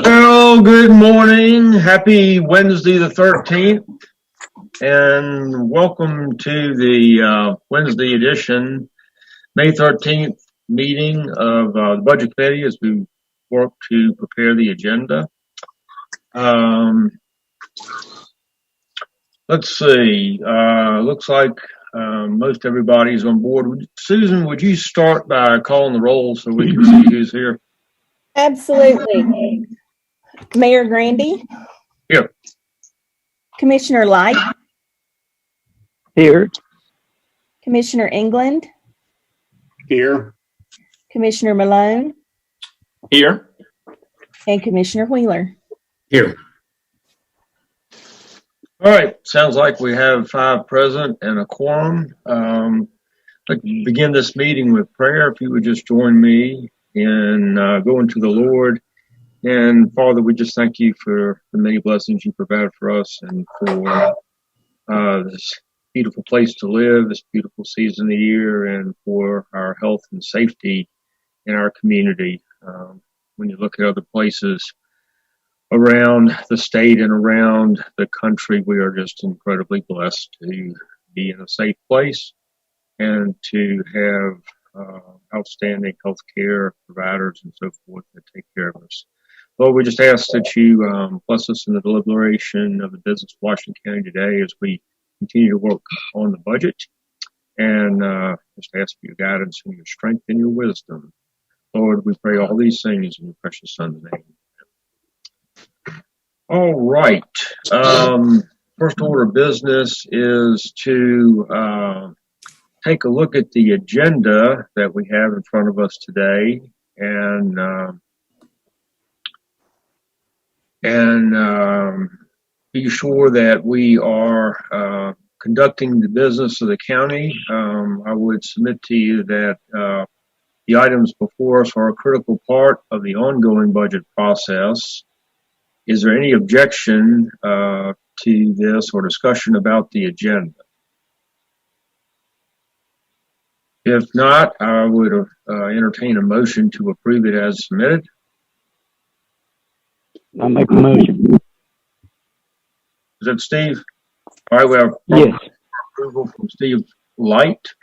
Well, good morning. Happy Wednesday the 13th, and welcome to the Wednesday edition, May 13th meeting of the Budget Committee as we work to prepare the agenda. Let's see. Looks like most everybody's on board. Susan, would you start by calling the roll so we can see who's here? Absolutely. Mayor Grandy? Here. Commissioner Light? Here. Commissioner England? Here. Commissioner Malone? Here. And Commissioner Wheeler? Here. All right, sounds like we have 5 present and a quorum. Let's begin this meeting with prayer. If you would just join me in going to the Lord. And Father, we just thank you for the many blessings you provide for us and for this beautiful place to live, this beautiful season of the year, and for our health and safety in our community. When you look at other places around the state and around the country, we are just incredibly blessed to be in a safe place and to have outstanding health care providers and so forth that take care of us. Lord, we just ask that you bless us in the deliberation of the business of Washington County today as we continue to work on the budget, and just ask for your guidance and your strength and your wisdom. Lord, we pray all these things in your precious Son's name. All right. First order of business is to take a look at the agenda that we have in front of us today, and be sure that we are conducting the business of the county. I would submit to you that the items before us are a critical part of the ongoing budget process. Is there any objection to this or discussion about the agenda? If not, I would entertain a motion to approve it as submitted. I'll make a motion. Is that Steve? All right, we have Yes. approval from Steve Light.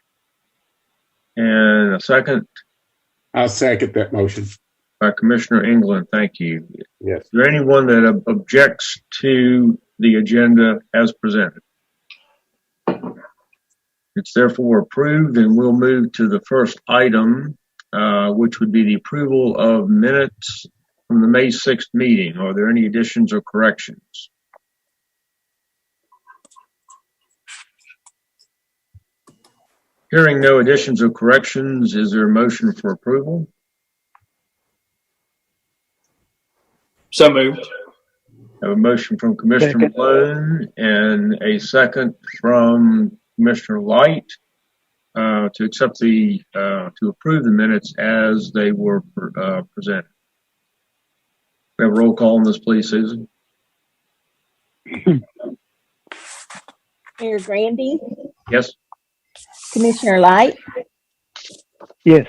And a second I'll second that motion. by Commissioner England. Thank you. Yes. Is there anyone that objects to the agenda as presented? It's therefore approved, and we'll move to the first item, which would be the approval of minutes from the May 6th meeting. Are there any additions or corrections? Hearing no additions or corrections, is there a motion for approval? So moved. I have a motion from Commissioner Second. Malone and a second from Commissioner Light to accept to approve the minutes as they were presented. We have a roll call on this, please, Susan. Mayor Grandy? Yes. Commissioner Light? Yes.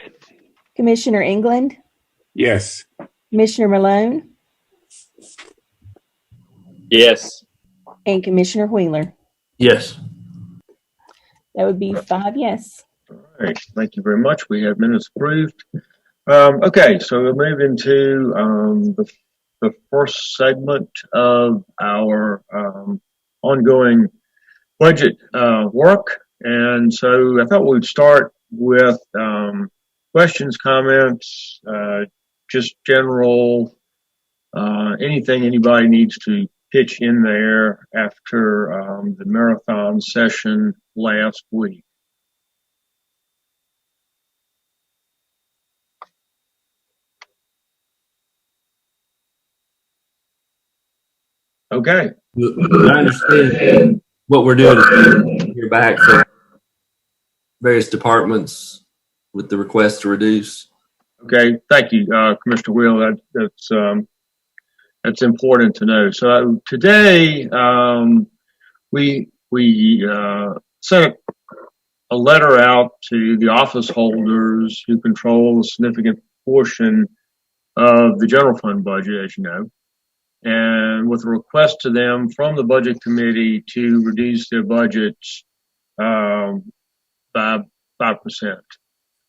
Commissioner England? Yes. Commissioner Malone? Yes. And Commissioner Wheeler? Yes. That would be 5 yes. All right. Thank you very much. We have minutes approved. Okay, so we'll move into the first segment of our ongoing budget work. And so I thought we'd start with questions, comments, just general, anything anybody needs to pitch in there after the marathon session last week. Okay. I understand what we're doing is hear back from various departments with the request to reduce. Okay. Thank you, Commissioner Wheel. That's that's important to know. So today, we sent a letter out to the office holders who control a significant portion of the general fund budget, as you know, and with a request to them from the budget committee to reduce their budgets by 5%,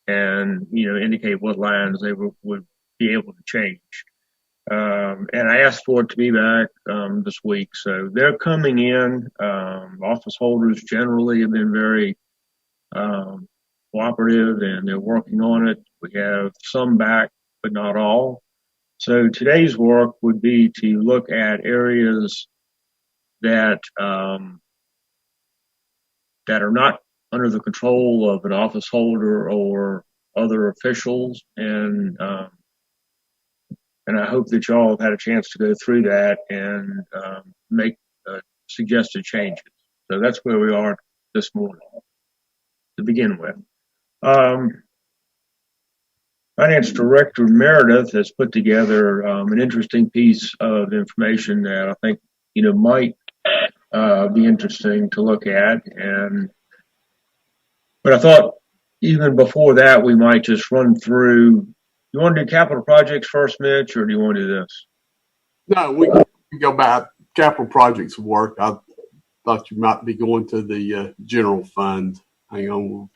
and indicate what lines they would be able to change. And I asked for it to be back this week, so they're coming in. Office holders generally have been very cooperative, and they're working on it. We have some back, but not all. So today's work would be to look at areas that that are not under the control of an office holder or other officials, and I hope that y'all have had a chance to go through that and make suggested changes. So that's where we are this morning to begin with. Finance Director Meredith has put together an interesting piece of information that I think might be interesting to look at, but I thought even before that we might just run through. You want to do capital projects first, Mitch, or do you want to do this? No, we can go back. Capital projects work. I thought you might be going to the general fund. Hang on, we'll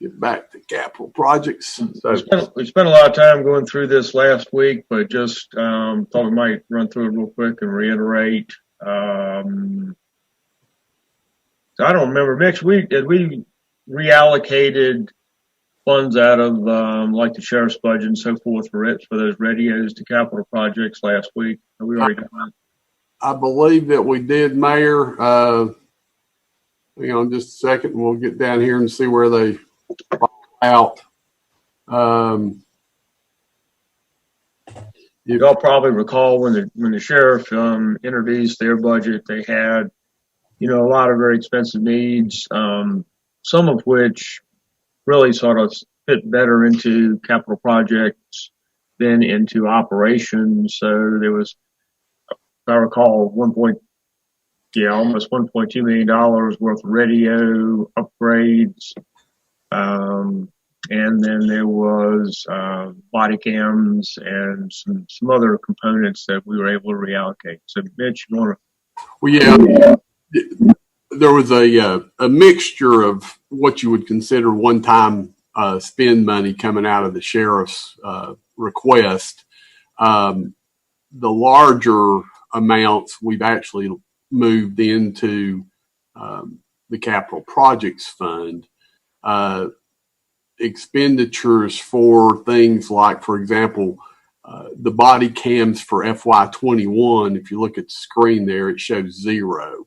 get back to capital projects. So We spent a lot of time going through this last week, but just thought we might run through it real quick and reiterate. So I don't remember, Mitch. We reallocated funds out of like the sheriff's budget and so forth for those radios to capital projects last week. Have we already done that? I believe that we did, Mayor. Hang on just a second. We'll get down here and see where they fall out. Y'all probably recall when the sheriff introduced their budget, they had a lot of very expensive needs, some of which really sort of fit better into capital projects than into operations. So there was, if I recall, almost $1.2 million worth of radio upgrades. And then there was body cams and some other components that we were able to reallocate. So Mitch, you want to? Well, yeah, there was a mixture of what you would consider one-time spend money coming out of the sheriff's request. The larger amounts we've actually moved into the capital projects fund. Expenditures for things like, for example, the body cams for FY21, if you look at the screen there, it shows 0.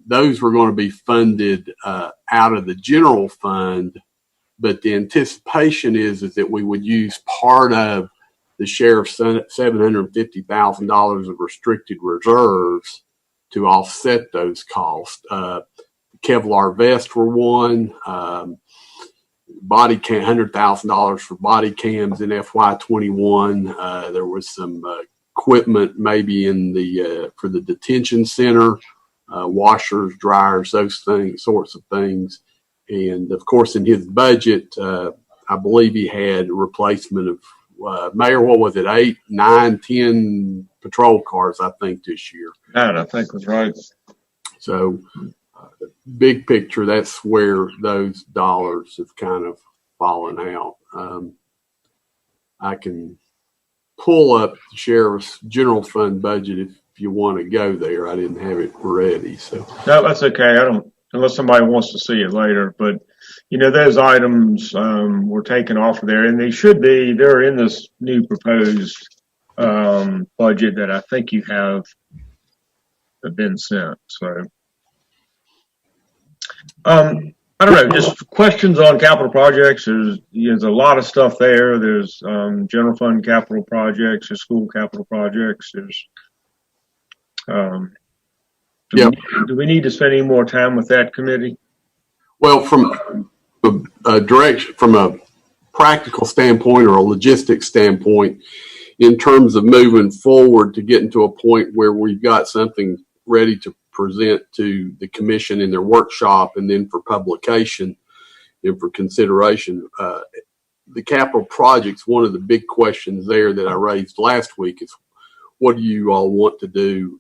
Those were going to be funded out of the general fund, but the anticipation is that we would use part of the sheriff's $750,000 of restricted reserves to offset those costs. Kevlar vests were one. Body cam, $100,000 for body cams in FY21. There was some equipment maybe in the for the detention center, washers, dryers, those sorts of things. And of course, in his budget, I believe he had a replacement of Mayor. What was it? 8, 9, 10 patrol cars, I think, this year. That I think was right. So, big picture, that's where those dollars have kind of fallen out. I can pull up the sheriff's general fund budget if you want to go there. I didn't have it ready, so No, that's okay. I don't, unless somebody wants to see it later. But those items were taken off of there, and they're in this new proposed budget that I think you have been sent. So. I don't know, just questions on capital projects. There's a lot of stuff there. There's general fund capital projects, there's school capital projects. There's do we need to spend any more time with that committee? well, from a practical standpoint or a logistics standpoint, in terms of moving forward to getting to a point where we've got something ready to present to the commission in their workshop and then for publication and for consideration. The capital projects, one of the big questions there that I raised last week is, what do you all want to do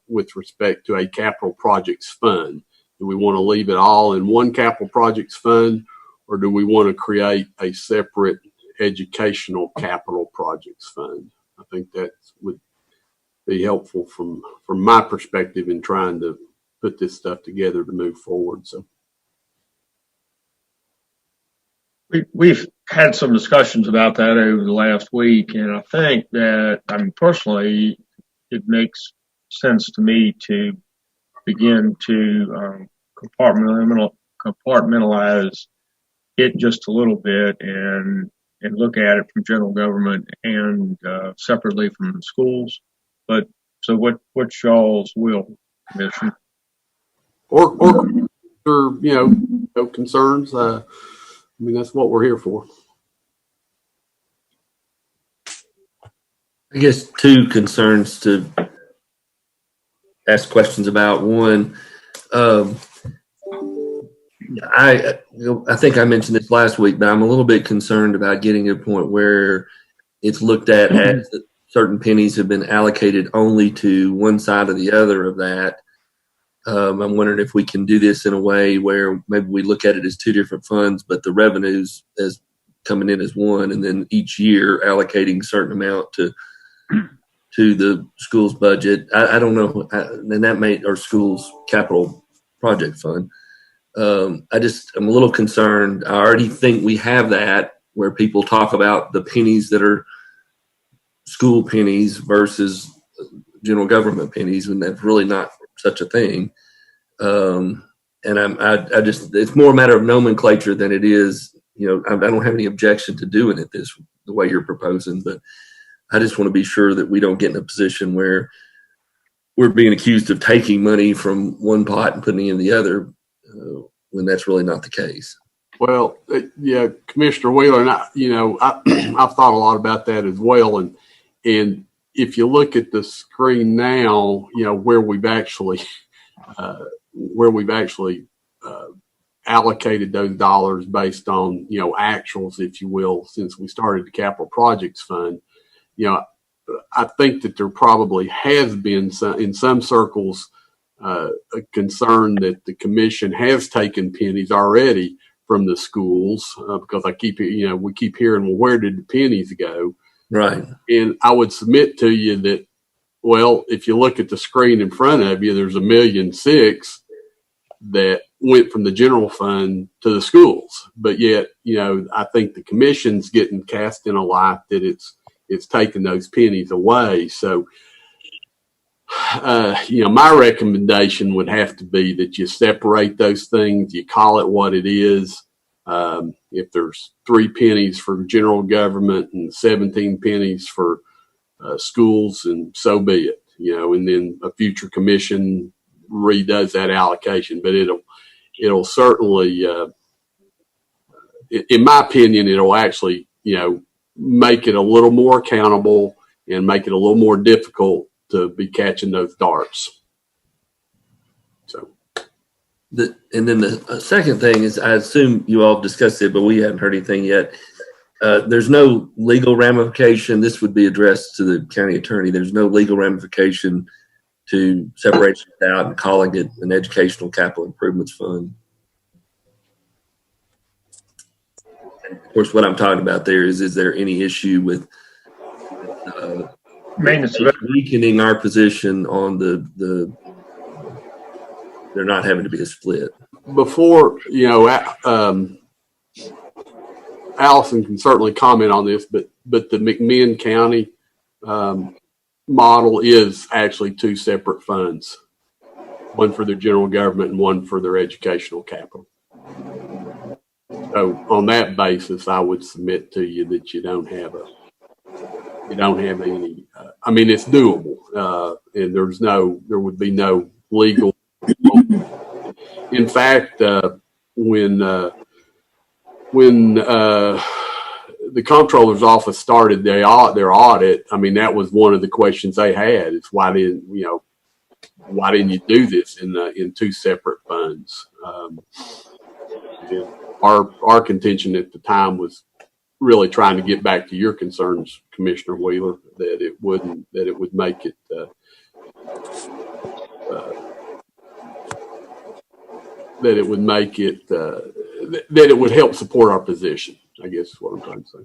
with respect to a capital projects fund? Do we want to leave it all in one capital projects fund, or do we want to create a separate educational capital projects fund? I think that would be helpful from my perspective in trying to put this stuff together to move forward. So We've had some discussions about that over the last week, and I think that, I mean, personally, it makes sense to me to begin to compartmentalize it just a little bit and look at it from general government and separately from the schools. But so what's y'all's will, Commissioner? or no concerns. I mean, that's what we're here for. I guess two concerns to ask questions about. One, I think I mentioned this last week, but I'm a little bit concerned about getting to a point where it's looked at as that certain pennies have been allocated only to one side or the other of that. I'm wondering if we can do this in a way where maybe we look at it as two different funds, but the revenues as coming in as one, and then each year allocating a certain amount to the school's budget. I don't know, and that may, or school's capital project fund. I'm a little concerned. I already think we have that where people talk about the pennies that are school pennies versus general government pennies, when that's really not such a thing. And it's more a matter of nomenclature than it is, I don't have any objection to doing it the way you're proposing, but I just want to be sure that we don't get in a position where we're being accused of taking money from one pot and putting it in the other, when that's really not the case. Well, yeah, Commissioner Wheeler, and I've thought a lot about that as well. And if you look at the screen now, where we've actually allocated those dollars based on, actuals, if you will, since we started the capital projects fund, I think that there probably has been in some circles a concern that the commission has taken pennies already from the schools, because we keep hearing, well, where did the pennies go? Right. And I would submit to you that, well, if you look at the screen in front of you, there's $1.6 million that went from the general fund to the schools. But yet, I think the commission's getting cast in a light that it's taking those pennies away. So, my recommendation would have to be that you separate those things, you call it what it is. If there's 3 pennies for general government and 17 pennies for schools, and so be it, and then a future commission redoes that allocation. But it'll certainly, in my opinion, it'll actually, make it a little more accountable and make it a little more difficult to be catching those darts. So. And then the second thing is, I assume you all discussed it, but we haven't heard anything yet. There's no legal ramification. This would be addressed to the county attorney. There's no legal ramification to separate it out and calling it an educational capital improvements fund. And of course, what I'm talking about there is there any issue with weakening our position on the there not having to be a split? Before, Allison can certainly comment on this, but the McMinn County model is actually 2 separate funds, one for their general government and one for their educational capital. So on that basis, I would submit to you that you don't have any. I mean, it's doable, and there would be no legal. In fact, when the comptroller's office started their audit, I mean, that was one of the questions they had is why didn't you do this in two separate funds? Our contention at the time was really trying to get back to your concerns, Commissioner Wheeler, that it would make it that it would help support our position, I guess is what I'm trying to say.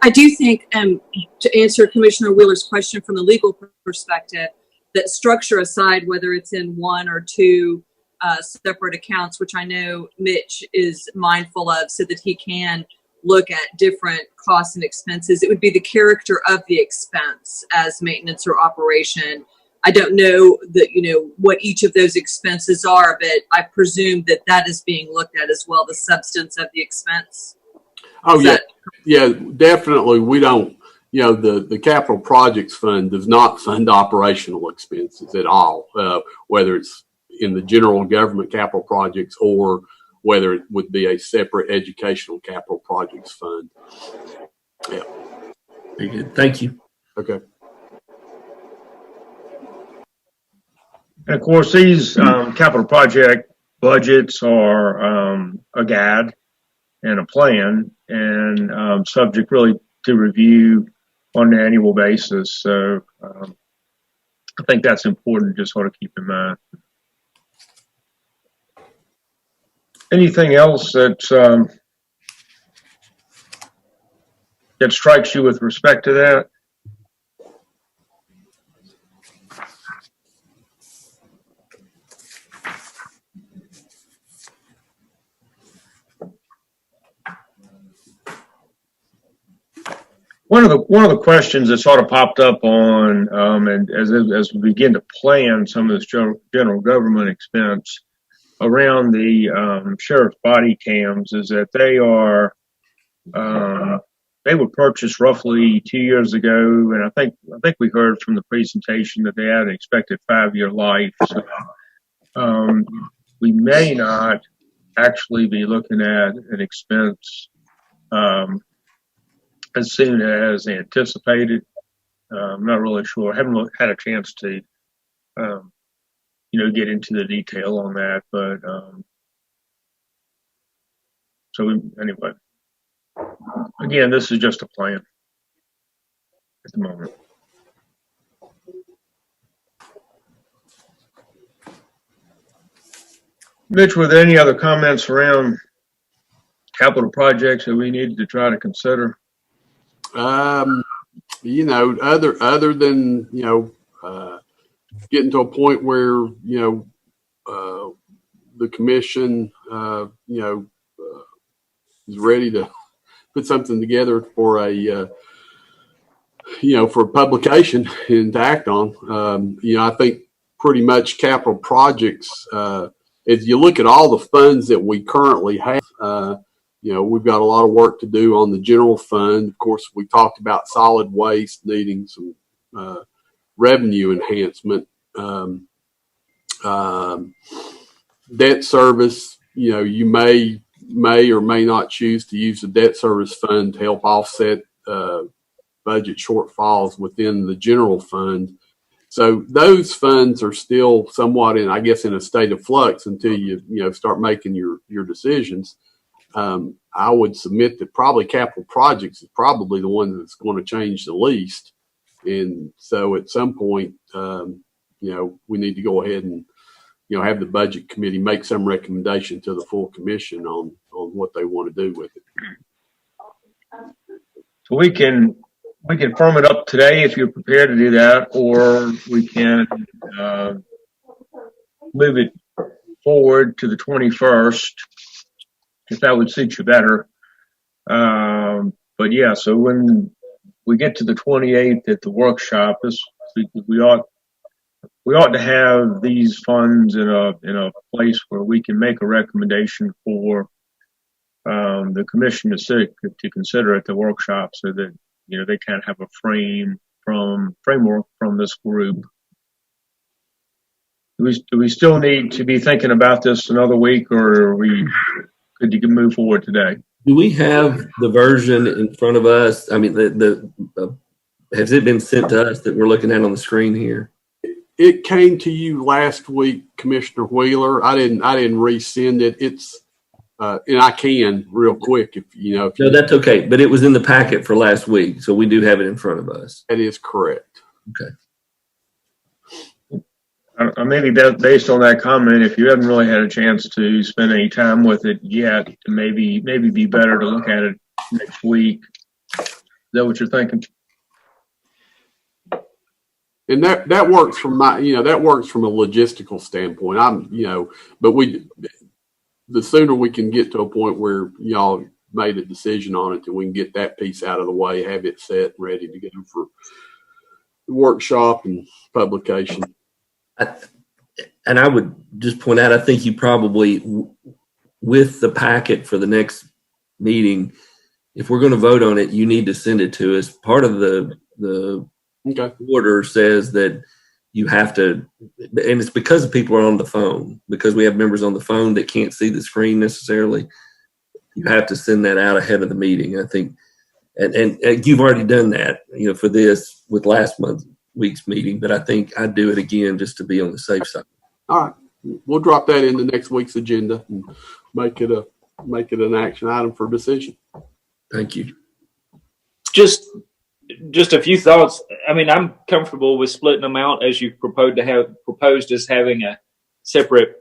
I do think, to answer Commissioner Wheeler's question from the legal perspective, that structure aside, whether it's in one or two separate accounts, which I know Mitch is mindful of so that he can look at different costs and expenses, it would be the character of the expense as maintenance or operation. I don't know what each of those expenses are, but I presume that is being looked at as well, the substance of the expense. Oh, yeah, definitely. We don't, the capital projects fund does not fund operational expenses at all, whether it's in the general government capital projects or whether it would be a separate educational capital projects fund. Yeah. Very good. Thank you. Okay. And of course, these capital project budgets are a guide and a plan, and subject really to review on an annual basis. So I think that's important to sort of keep in mind. Anything else that strikes you with respect to that? One of the questions that sort of popped up on, and as we begin to plan some of this general government expense around the sheriff's body cams, is that they were purchased roughly 2 years ago, and I think we heard from the presentation that they had an expected 5-year life. So we may not actually be looking at an expense as soon as anticipated. I'm not really sure. I haven't had a chance to, get into the detail on that. But anyway, again, this is just a plan at the moment. Mitch, were there any other comments around capital projects that we needed to try to consider? Other than, getting to a point where, the commission, is ready to put something together for for publication and to act on. I think pretty much capital projects, if you look at all the funds that we currently have, we've got a lot of work to do on the general fund. Of course, we talked about solid waste needing some revenue enhancement. Debt service, you may or may not choose to use the debt service fund to help offset budget shortfalls within the general fund. So those funds are still somewhat in a state of flux until you start making your decisions. I would submit that probably capital projects is probably the one that's going to change the least. And so at some point, we need to go ahead and, have the budget committee make some recommendation to the full commission on what they want to do with it. So we can firm it up today if you're prepared to do that, or we can move it forward to the 21st if that would suit you better. But yeah, so when we get to the 28th at the workshop, we ought to have these funds in a place where we can make a recommendation for the commission to consider at the workshop, so that they kind of have a framework from this group. Do we still need to be thinking about this another week, or are we could you move forward today? Do we have the version in front of us? I mean, has it been sent to us that we're looking at on the screen here? It came to you last week, Commissioner Wheeler. I didn't resend it. It's and I can real quick if you know. No, that's okay. But it was in the packet for last week, so we do have it in front of us. That is correct. Okay. Maybe based on that comment, if you haven't really had a chance to spend any time with it yet, maybe be better to look at it next week. Is that what you're thinking? And that works from that works from a logistical standpoint. But the sooner we can get to a point where y'all made a decision on it, that we can get that piece out of the way, have it set, ready to go for the workshop and publication. And I would just point out, I think you probably, with the packet for the next meeting, if we're going to vote on it, you need to send it to us. Part of the Okay. order says that you have to, and it's because people are on the phone, because we have members on the phone that can't see the screen necessarily. You have to send that out ahead of the meeting, I think. And you've already done that, for this with last week's meeting, but I think I'd do it again just to be on the safe side. All right. We'll drop that into next week's agenda and make it an action item for decision. Thank you. Just a few thoughts. I mean, I'm comfortable with splitting them out as you proposed as having a separate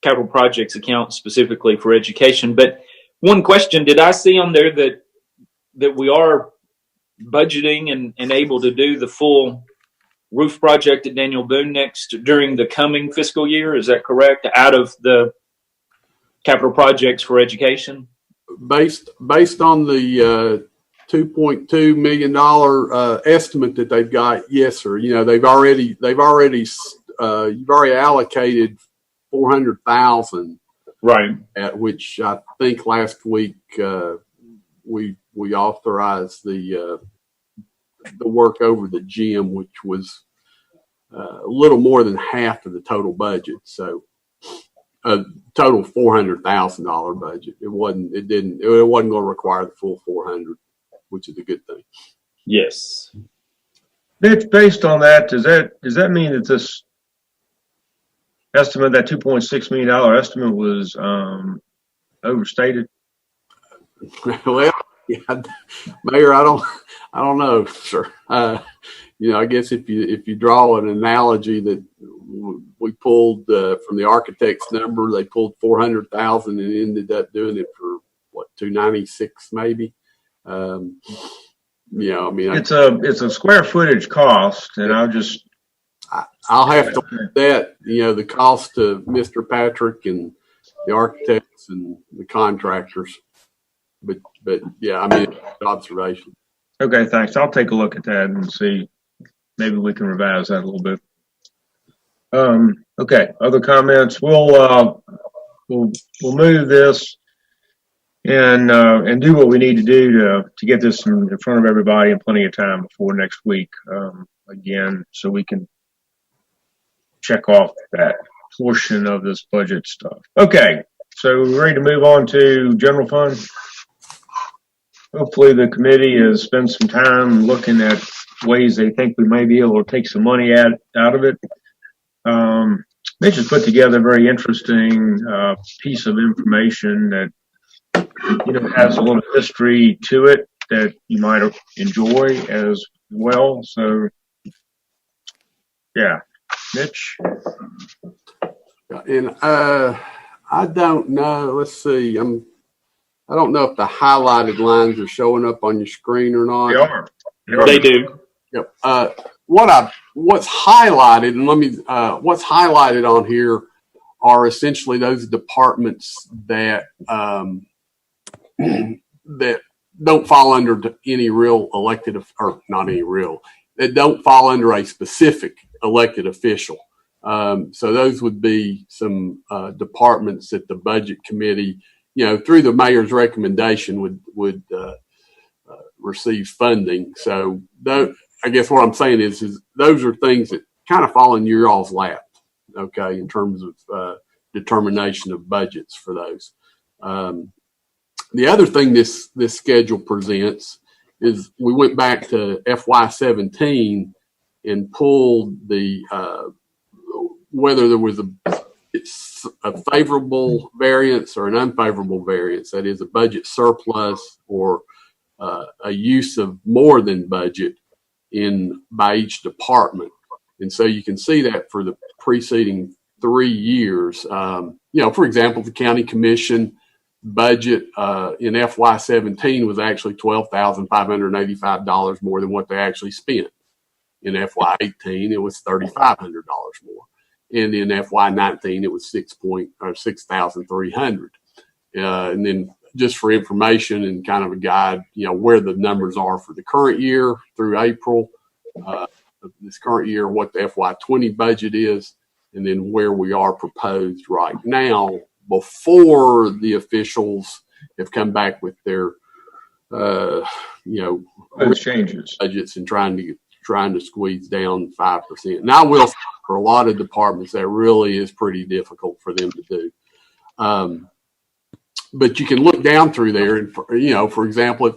capital projects account specifically for education. But one question, did I see on there that we are budgeting and able to do the full roof project at Daniel Boone next during the coming fiscal year? Is that correct? Out of the capital projects for education? Based on the $2.2 million estimate that they've got, yes, sir. You've already allocated $400,000, right? At which I think last week we authorized the work over the gym, which was a little more than half of the total budget. So a total $400,000 budget. It wasn't going to require the full 400, which is a good thing. Yes. Mitch, based on that, does that mean that this estimate, that $2.6 million estimate, was overstated? Well, yeah, Mayor, I don't know, sir. I guess if you draw an analogy that we pulled from the architect's number, they pulled 400,000 and ended up doing it for what, 296 maybe. I mean, it's a square footage cost, and I'll have to look at that. The cost to Mr. Patrick and the architects and the contractors. But yeah, I mean, observation. Okay, thanks. I'll take a look at that and see. Maybe we can revise that a little bit. Okay. Other comments? We'll move this and do what we need to do to get this in front of everybody in plenty of time before next week. Again, so we can check off that portion of this budget stuff. Okay. So we're ready to move on to general fund. Hopefully the committee has spent some time looking at ways they think we may be able to take some money out of it. Mitch has put together a very interesting piece of information that has a little history to it that you might enjoy as well. So, yeah, Mitch. And I don't know. Let's see. I don't know if the highlighted lines are showing up on your screen or not. They are. They do. Yep. What's highlighted, and what's highlighted on here are essentially those departments that that don't fall under any real elected, or not any real, that don't fall under a specific elected official. So those would be some departments that the budget committee, through the mayor's recommendation, would receive funding. So I guess what I'm saying is those are things that kind of fall in your all's lap, okay, in terms of determination of budgets for those. The other thing this schedule presents is we went back to FY17 and pulled the whether there was a favorable variance or an unfavorable variance, that is a budget surplus or a use of more than budget by each department. And so you can see that for the preceding 3 years. For example, the county commission budget in FY17 was actually $12,585 more than what they actually spent. In FY18, it was $3,500 more. And in FY19, it was $6,300. And then just for information and kind of a guide, where the numbers are for the current year through April, this current year, what the FY20 budget is, and then where we are proposed right now before the officials have come back with their, Those changes. budgets and trying to squeeze down 5%. And I will say, for a lot of departments, that really is pretty difficult for them to do. But you can look down through there, and for example,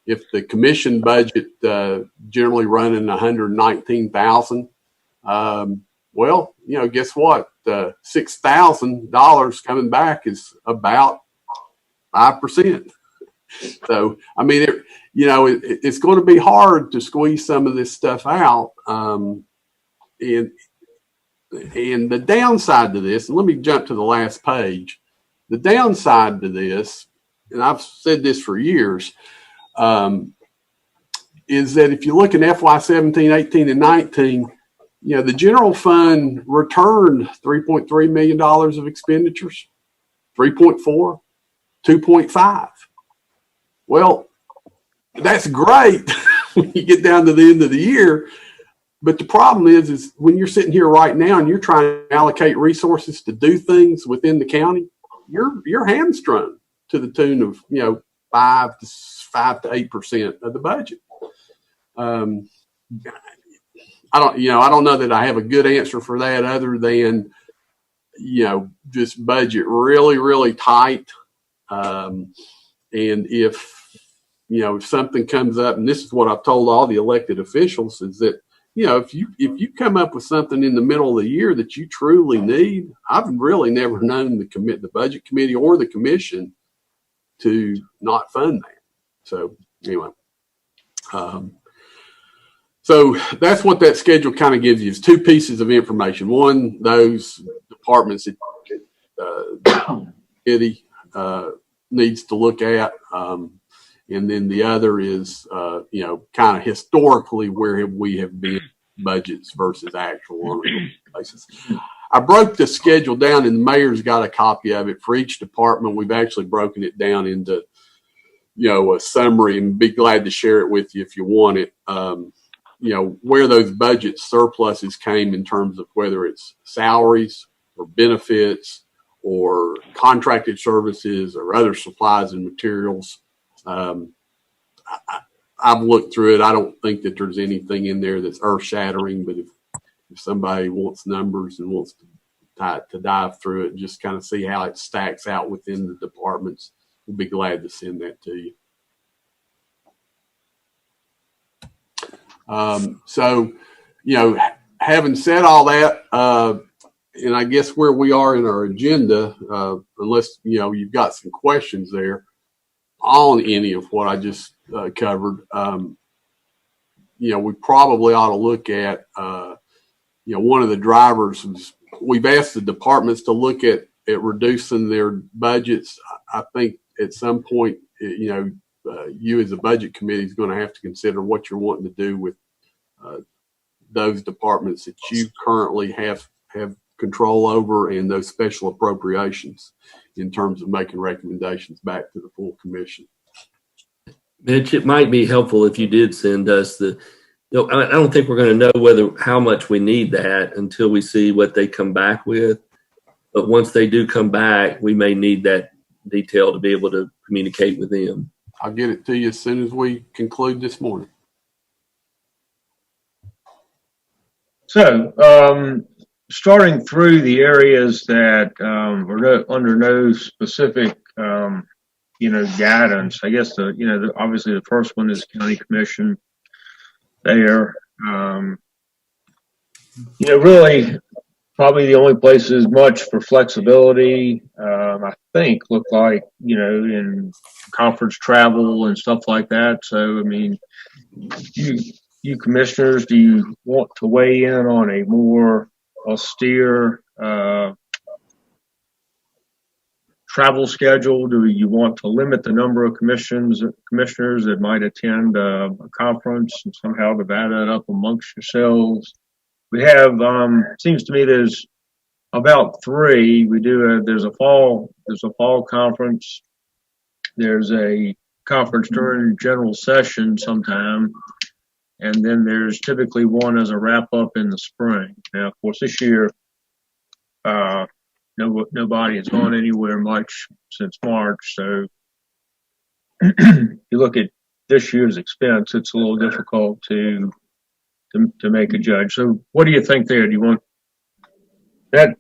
if the commission budget generally running $119,000, guess what? $6,000 coming back is about 5%. So, I mean, it's going to be hard to squeeze some of this stuff out. And the downside to this, and let me jump to the last page. The downside to this, and I've said this for years, is that if you look at FY17, 18, and 19, the general fund returned $3.3 million of expenditures, 3.4, 2.5. Well, that's great when you get down to the end of the year. But the problem is when you're sitting here right now and you're trying to allocate resources to do things within the county, you're hamstrung to the tune of 5 to 8% of the budget. I don't know that I have a good answer for that other than just budget really, really tight. And if something comes up, and this is what I've told all the elected officials, is that if you come up with something in the middle of the year that you truly need, I've really never known the budget committee or the commission to not fund that. So anyway, so that's what that schedule kind of gives you, is two pieces of information. One, those departments that the committee needs to look at, and then the other is, kind of historically where we have been budgets versus actual on a basis. I broke the schedule down, and the mayor's got a copy of it for each department. We've actually broken it down into, a summary, and be glad to share it with you if you want it. Where those budget surpluses came in terms of whether it's salaries or benefits or contracted services or other supplies and materials. I've looked through it. I don't think that there's anything in there that's earth shattering, but if somebody wants numbers and wants to dive through it and just kind of see how it stacks out within the departments, we'll be glad to send that to you. So, having said all that, and I guess where we are in our agenda, unless, you've got some questions there on any of what I just covered, we probably ought to look at, one of the drivers is we've asked the departments to look at reducing their budgets. I think at some point, you as a budget committee is going to have to consider what you're wanting to do with those departments that you currently have control over, and those special appropriations in terms of making recommendations back to the full commission. Mitch, it might be helpful if you did send us I don't think we're going to know how much we need that until we see what they come back with. But once they do come back, we may need that detail to be able to communicate with them. I'll get it to you as soon as we conclude this morning. So, starting through the areas that are under no specific guidance. I guess obviously the first one is county commission there. Really probably the only places much for flexibility, I think look like, in conference travel and stuff like that. So, I mean, you commissioners, do you want to weigh in on a more austere, travel schedule? Do you want to limit the number of commissioners that might attend a conference and somehow divide that up amongst yourselves? We have, seems to me there's about 3. There's a fall conference. There's a conference during general session sometime. And then there's typically one as a wrap up in the spring. Now, of course, this year, nobody has gone anywhere much since March. So if you look at this year's expense, it's a little difficult to make a judge. So what do you think there? Do you want that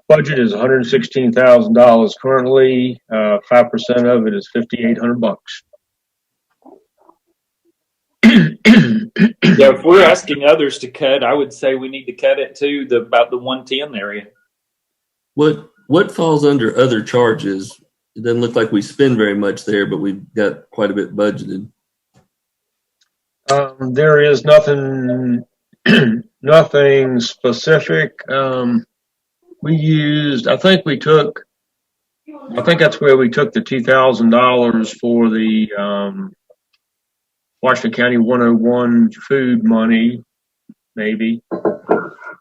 budget is $116,000 currently. 5% of it is $5,800. Yeah, if we're asking others to cut, I would say we need to cut it to about the 110 area. What falls under other charges? It doesn't look like we spend very much there, but we've got quite a bit budgeted. There is nothing specific. We used, I think that's where we took the $2,000 for the Washington County 101 food money, maybe.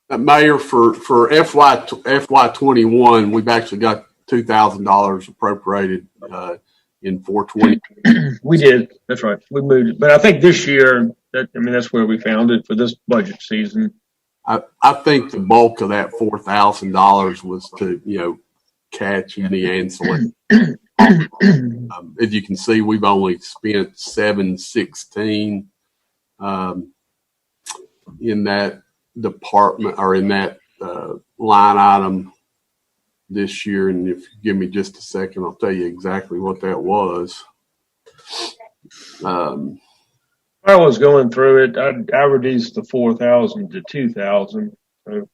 Mayor, for FY21, we've actually got $2,000 appropriated in 420. We did. That's right. We moved it. But I think this year, that's where we found it for this budget season. I think the bulk of that $4,000 was to, catch any ancillary. As you can see, we've only spent $716 in that department or in that line item this year. And if you give me just a second, I'll tell you exactly what that was. I was going through it. I reduced the 4,000 to 2,000. So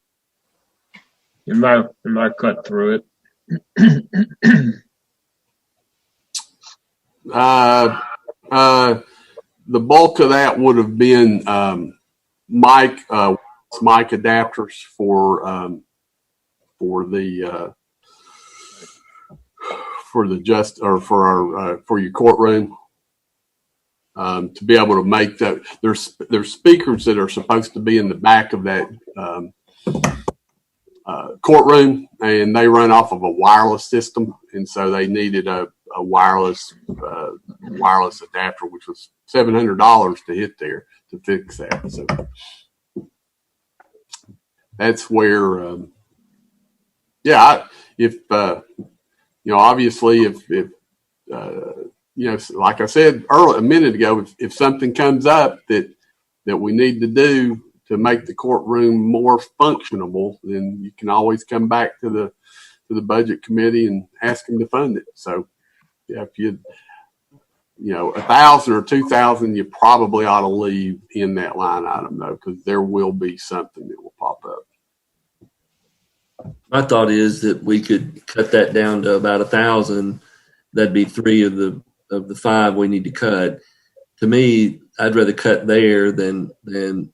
in my cut through it. The bulk of that would have been mic adapters for your courtroom. To be able to make that, there's speakers that are supposed to be in the back of that courtroom, and they run off of a wireless system, and so they needed a wireless adapter, which was $700 to hit there to fix that. So that's where, obviously, if like I said a minute ago, if something comes up that we need to do to make the courtroom more functionable, then you can always come back to the budget committee and ask them to fund it. So, yeah, if you 1,000 or 2,000, you probably ought to leave in that line item though, because there will be something that will pop up. My thought is that we could cut that down to about 1,000. That'd be 3 of the 5 we need to cut. To me, I'd rather cut there than, and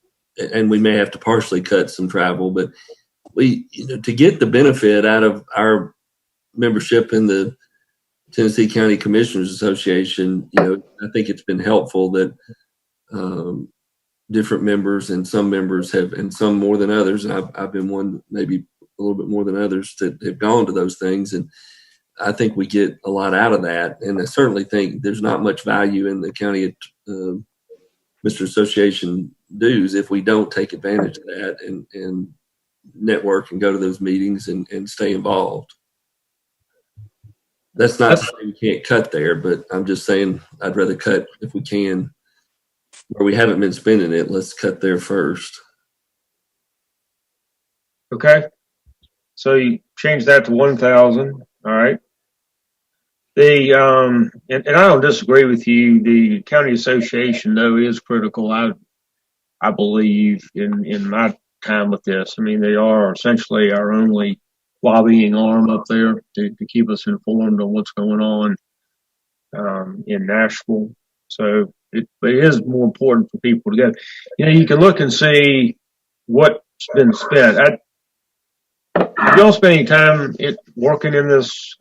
we may have to partially cut some travel, but to get the benefit out of our membership in the Tennessee County Commissioners Association, I think it's been helpful that different members and some members have, and some more than others, and I've been one maybe a little bit more than others that have gone to those things, and I think we get a lot out of that. And I certainly think there's not much value in the county Mr. Association dues if we don't take advantage of that and network and go to those meetings and stay involved. That's not to say we can't cut there, but I'm just saying I'd rather cut if we can. Where we haven't been spending it, let's cut there first. Okay. So you change that to 1,000. All right. And I don't disagree with you. The county association, though, is critical. I believe in my time with this. I mean, they are essentially our only lobbying arm up there to keep us informed on what's going on in Nashville. So it is more important for people to go. You know, you can look and see what's been spent. If you don't spend any time working in this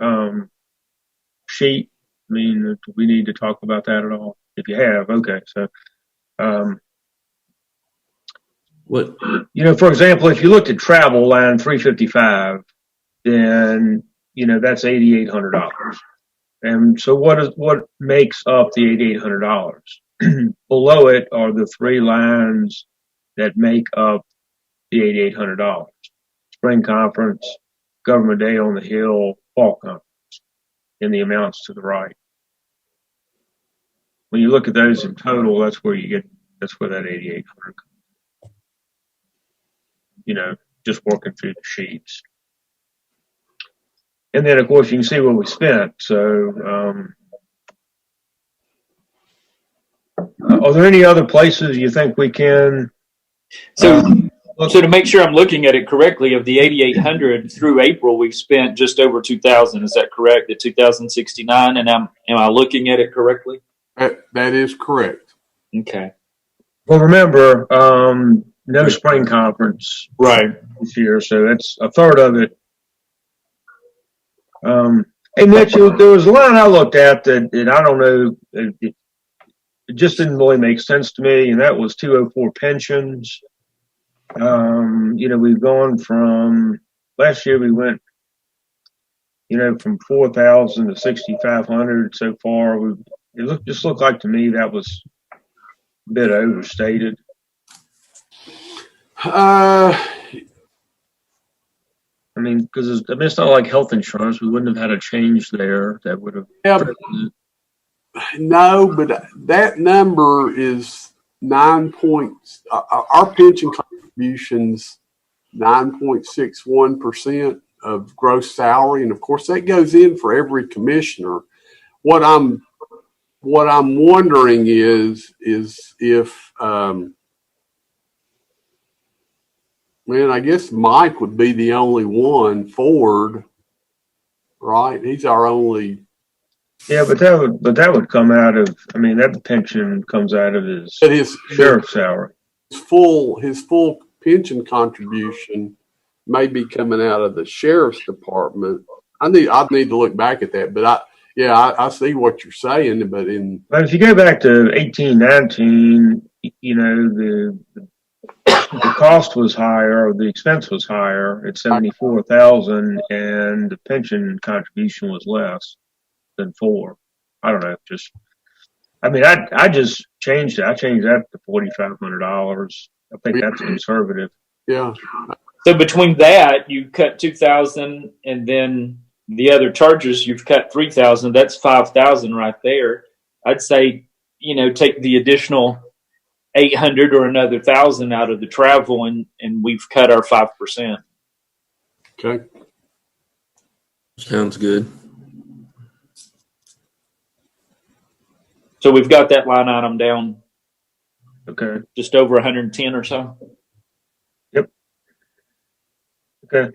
sheet, I mean, do we need to talk about that at all? If you have, okay. So, What? you know, for example, if you looked at travel line 355, then, you know, that's $8,800. And so what makes up the $8,800? Below it are the three lines that make up the $8,800. Spring conference, government day on the Hill, fall conference, in the amounts to the right. When you look at those in total, that's where that 8,800 comes. You know, just working through the sheets. And then, of course, you can see what we spent. So, are there any other places you think we can? So to make sure I'm looking at it correctly, of the 8,800 through April, we've spent just over 2,000. Is that correct? At 2,069, and am I looking at it correctly? That is correct. Okay. Well, remember, no spring conference Right. this year, so that's a third of it. Hey, Mitch, there was a line I looked at that I don't know, it just didn't really make sense to me, and that was 204 pensions. You know, we've gone from last year we went, you know, from 4,000 to 6,500 so far. It just looked like to me that was a bit overstated. I mean, because it's not like health insurance. We wouldn't have had a change there that would have. Yeah, no, but that number is 9 points. Our pension contributions 9.61% of gross salary, and of course that goes in for every commissioner. What I'm wondering is if man, I guess Mike would be the only one. Ford, right? He's our only. Yeah, but that would come out of. I mean, that pension comes out of his sheriff's salary. His full pension contribution may be coming out of the sheriff's department. I need to look back at that, but I see what you're saying. But if you go back to 1819, you know, the cost was higher, or the expense was higher at 74,000, and the pension contribution was less than 4. I don't know. I just changed it. I changed that to $4,500. I think that's conservative. Yeah. So between that, you cut 2,000, and then the other charges, you've cut 3,000. That's 5,000 right there. I'd say, you know, take the additional 800 or another 1,000 out of the travel, and we've cut our 5%. Okay. Sounds good. So we've got that line item down. Okay. Just over 110 or so. Yep. Okay.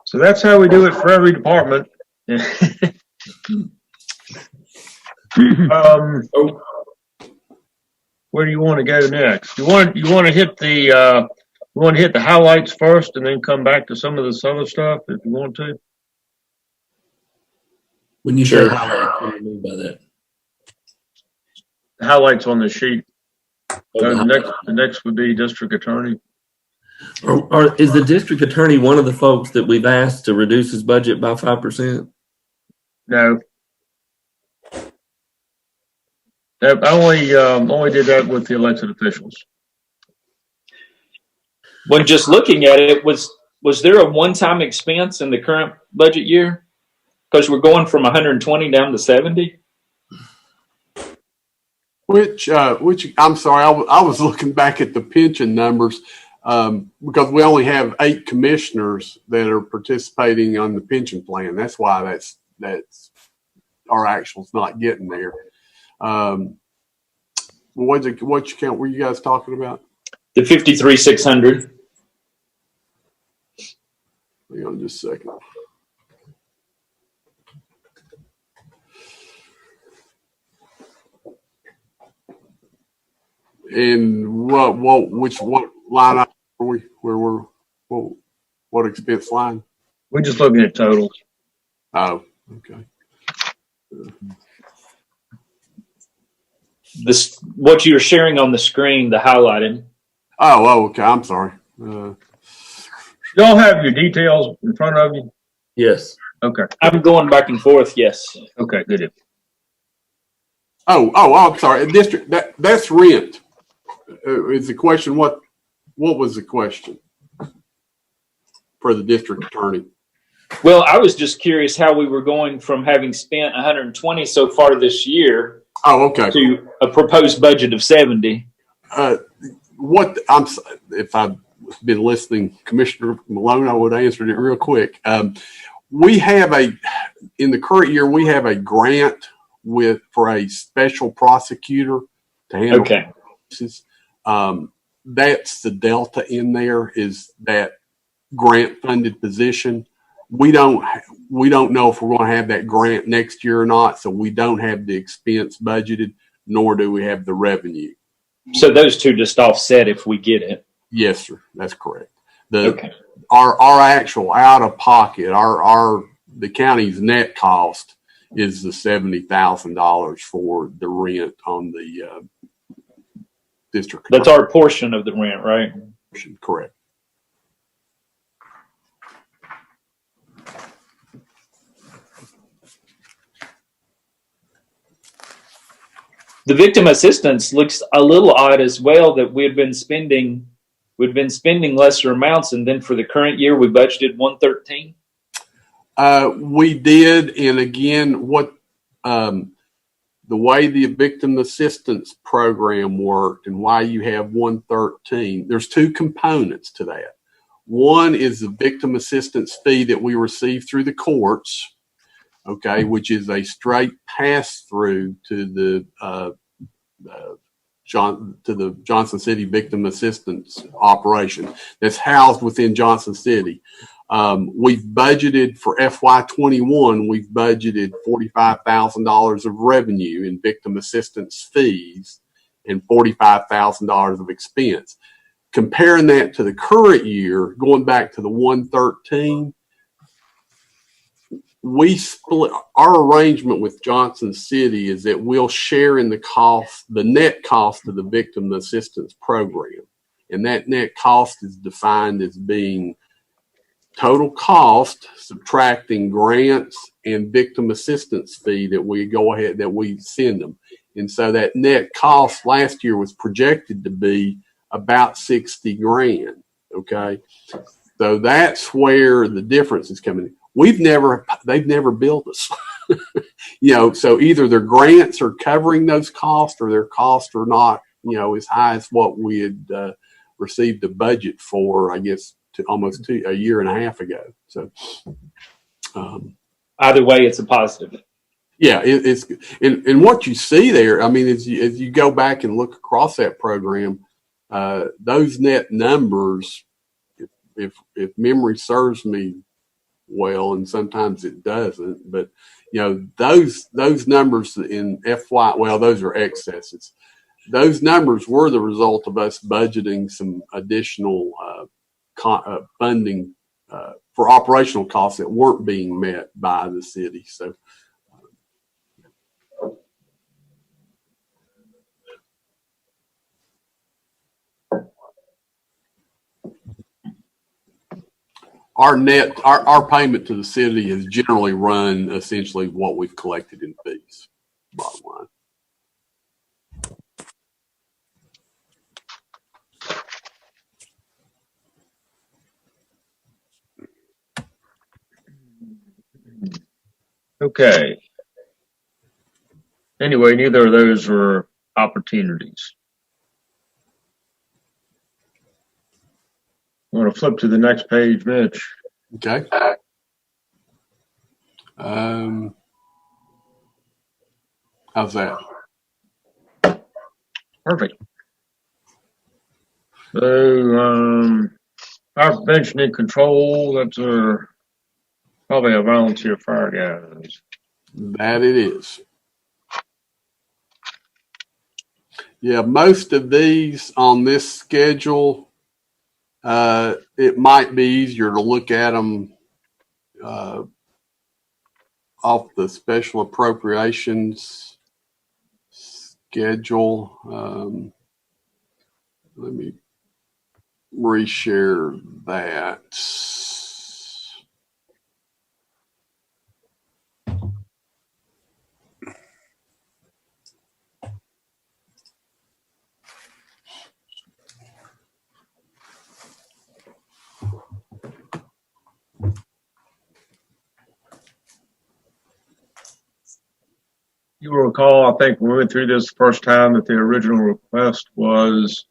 So that's how we do it for every department. Where do you want to go next? You want to hit the highlights first, and then come back to some of this other stuff if you want to. When you say highlight, what do you mean by that? Highlights on the sheet. The next would be district attorney. Or is the district attorney one of the folks that we've asked to reduce his budget by 5%? No. I only did that with the elected officials. When just looking at it, was there a one-time expense in the current budget year? Because we're going from 120 down to 70. Which I'm sorry, I was looking back at the pension numbers because we only have 8 commissioners that are participating on the pension plan. That's why that's our actual's not getting there. What account were you guys talking about? The 53,600. Hang on just a second. And what line item are we? What expense line? We're just looking at totals. Oh, okay. This what you're sharing on the screen, the highlighted. Oh, okay. I'm sorry. Y'all have your details in front of you? Yes. Okay. I'm going back and forth. Yes. Okay, good. Oh, I'm sorry. District, that's rent. Is the question what was the question for the district attorney? Well, I was just curious how we were going from having spent 120 so far this year Oh, okay. to a proposed budget of 70. If I've been listening, Commissioner Malone, I would have answered it real quick. We have in the current year, we have a grant for a special prosecutor to handle cases. That's the delta in there, is that grant funded position. We don't know if we're going to have that grant next year or not, so we don't have the expense budgeted, nor do we have the revenue. So those two just offset if we get it. Yes, sir. That's correct. Okay. Our actual out of pocket, the county's net cost is the $70,000 for the rent on the district. That's our portion of the rent, right? Correct. The victim assistance looks a little odd as well, that we've been spending lesser amounts, and then for the current year we budgeted 113. We did, and again, the way the victim assistance program worked and why you have 113, there's two components to that. One is the victim assistance fee that we receive through the courts, okay, which is a straight pass through to the Johnson City Victim Assistance Operation that's housed within Johnson City. We've budgeted for FY21, we've budgeted $45,000 of revenue in victim assistance fees and $45,000 of expense. Comparing that to the current year, going back to the 113, we split. Our arrangement with Johnson City is that we'll share in the net cost of the victim assistance program. And that net cost is defined as being total cost subtracting grants and victim assistance fee that we send them. And so that net cost last year was projected to be about $60,000. Okay. So that's where the difference is coming in. They've never billed us, so either their grants are covering those costs or their costs are not, as high as what we had received a budget for, I guess, almost a year and a half ago. So either way, it's a positive. Yeah, it's and what you see there, I mean, as you go back and look across that program, those net numbers, if memory serves me well, and sometimes it doesn't, but those numbers in FY, well, those are excesses. Those numbers were the result of us budgeting some additional funding for operational costs that weren't being met by the city. So. Our payment to the city has generally run essentially what we've collected in fees, bottom line. Okay. Anyway, neither of those were opportunities. I want to flip to the next page, Mitch. Okay. How's that? Perfect. So, fire prevention and control, that's probably a volunteer fire guys. That it is. Yeah, most of these on this schedule, it might be easier to look at them off the special appropriations schedule. Let me reshare that. You will recall, I think when we went through this the first time, that the original request was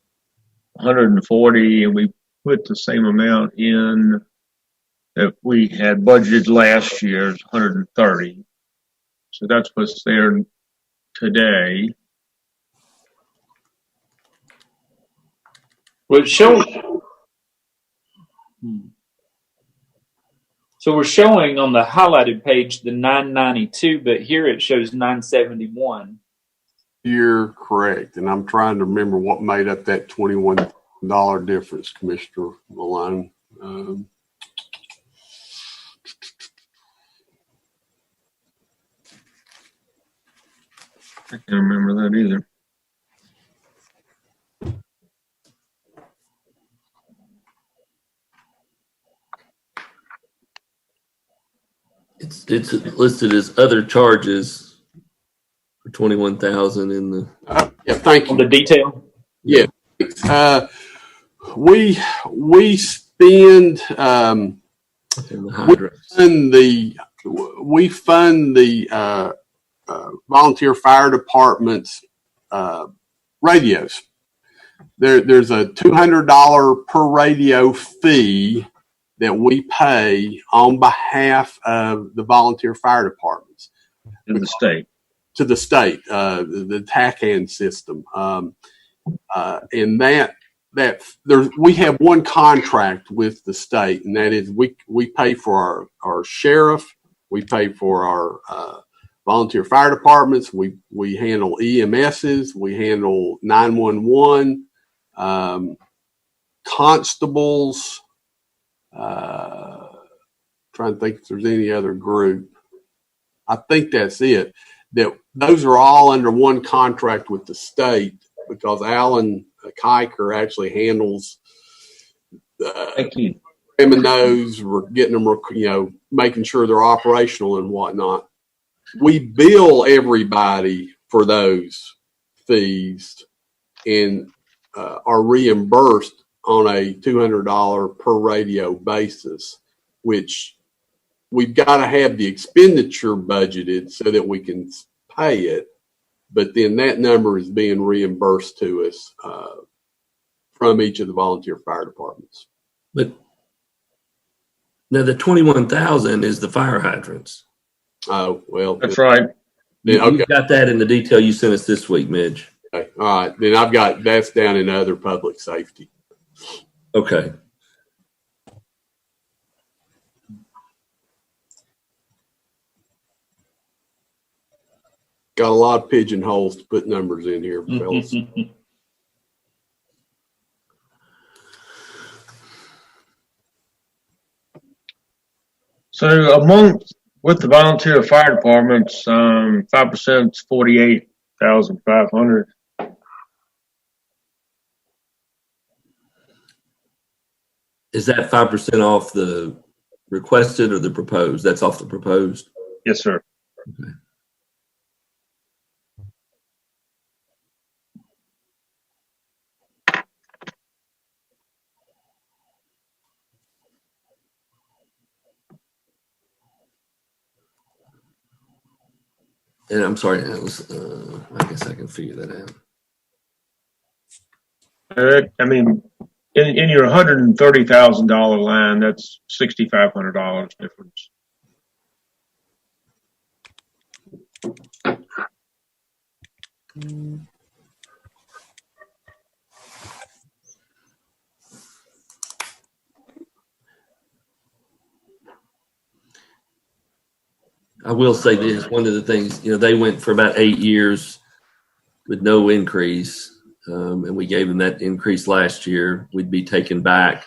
140, and we put the same amount in that we had budgeted last year, 130. So that's what's there today. Well, it's showing. So we're showing on the highlighted page the 992, but here it shows 971. You're correct. And I'm trying to remember what made up that $21 difference, Commissioner Malone. I can't remember that either. It's listed as other charges for 21,000 in the. Yeah, thank On you. the detail? Yeah. We spend In the hydrants. we fund the volunteer fire department's radios. There's a $200 per radio fee that we pay on behalf of the volunteer fire departments In the state. to the state, the TACAN system. And that we have one contract with the state, and that is we pay for our sheriff, we pay for our volunteer fire departments, we handle EMSs, we handle 911, constables. Trying to think if there's any other group. I think that's it. Those are all under one contract with the state, because Alan Kiker actually handles Thank you. those. We're getting them, making sure they're operational and whatnot. We bill everybody for those fees and are reimbursed on a $200 per radio basis, which we've got to have the expenditure budgeted so that we can pay it. But then that number is being reimbursed to us from each of the volunteer fire departments. But now the 21,000 is the fire hydrants. Oh, well. That's right. Then, okay. You got that in the detail you sent us this week, Midge. Okay. All right. Then that's down in other public safety. Okay. Got a lot of pigeonholes to put numbers in here, fellas. So with the volunteer fire departments, 5% is 48,500. Is that 5% off the requested or the proposed? That's off the proposed. Yes, sir. Okay. And I'm sorry, Alice, I guess I can figure that out. I mean, in your $130,000 line, that's $6,500 difference. I will say this, one of the things, they went for about 8 years with no increase, and we gave them that increase last year. We'd be taking back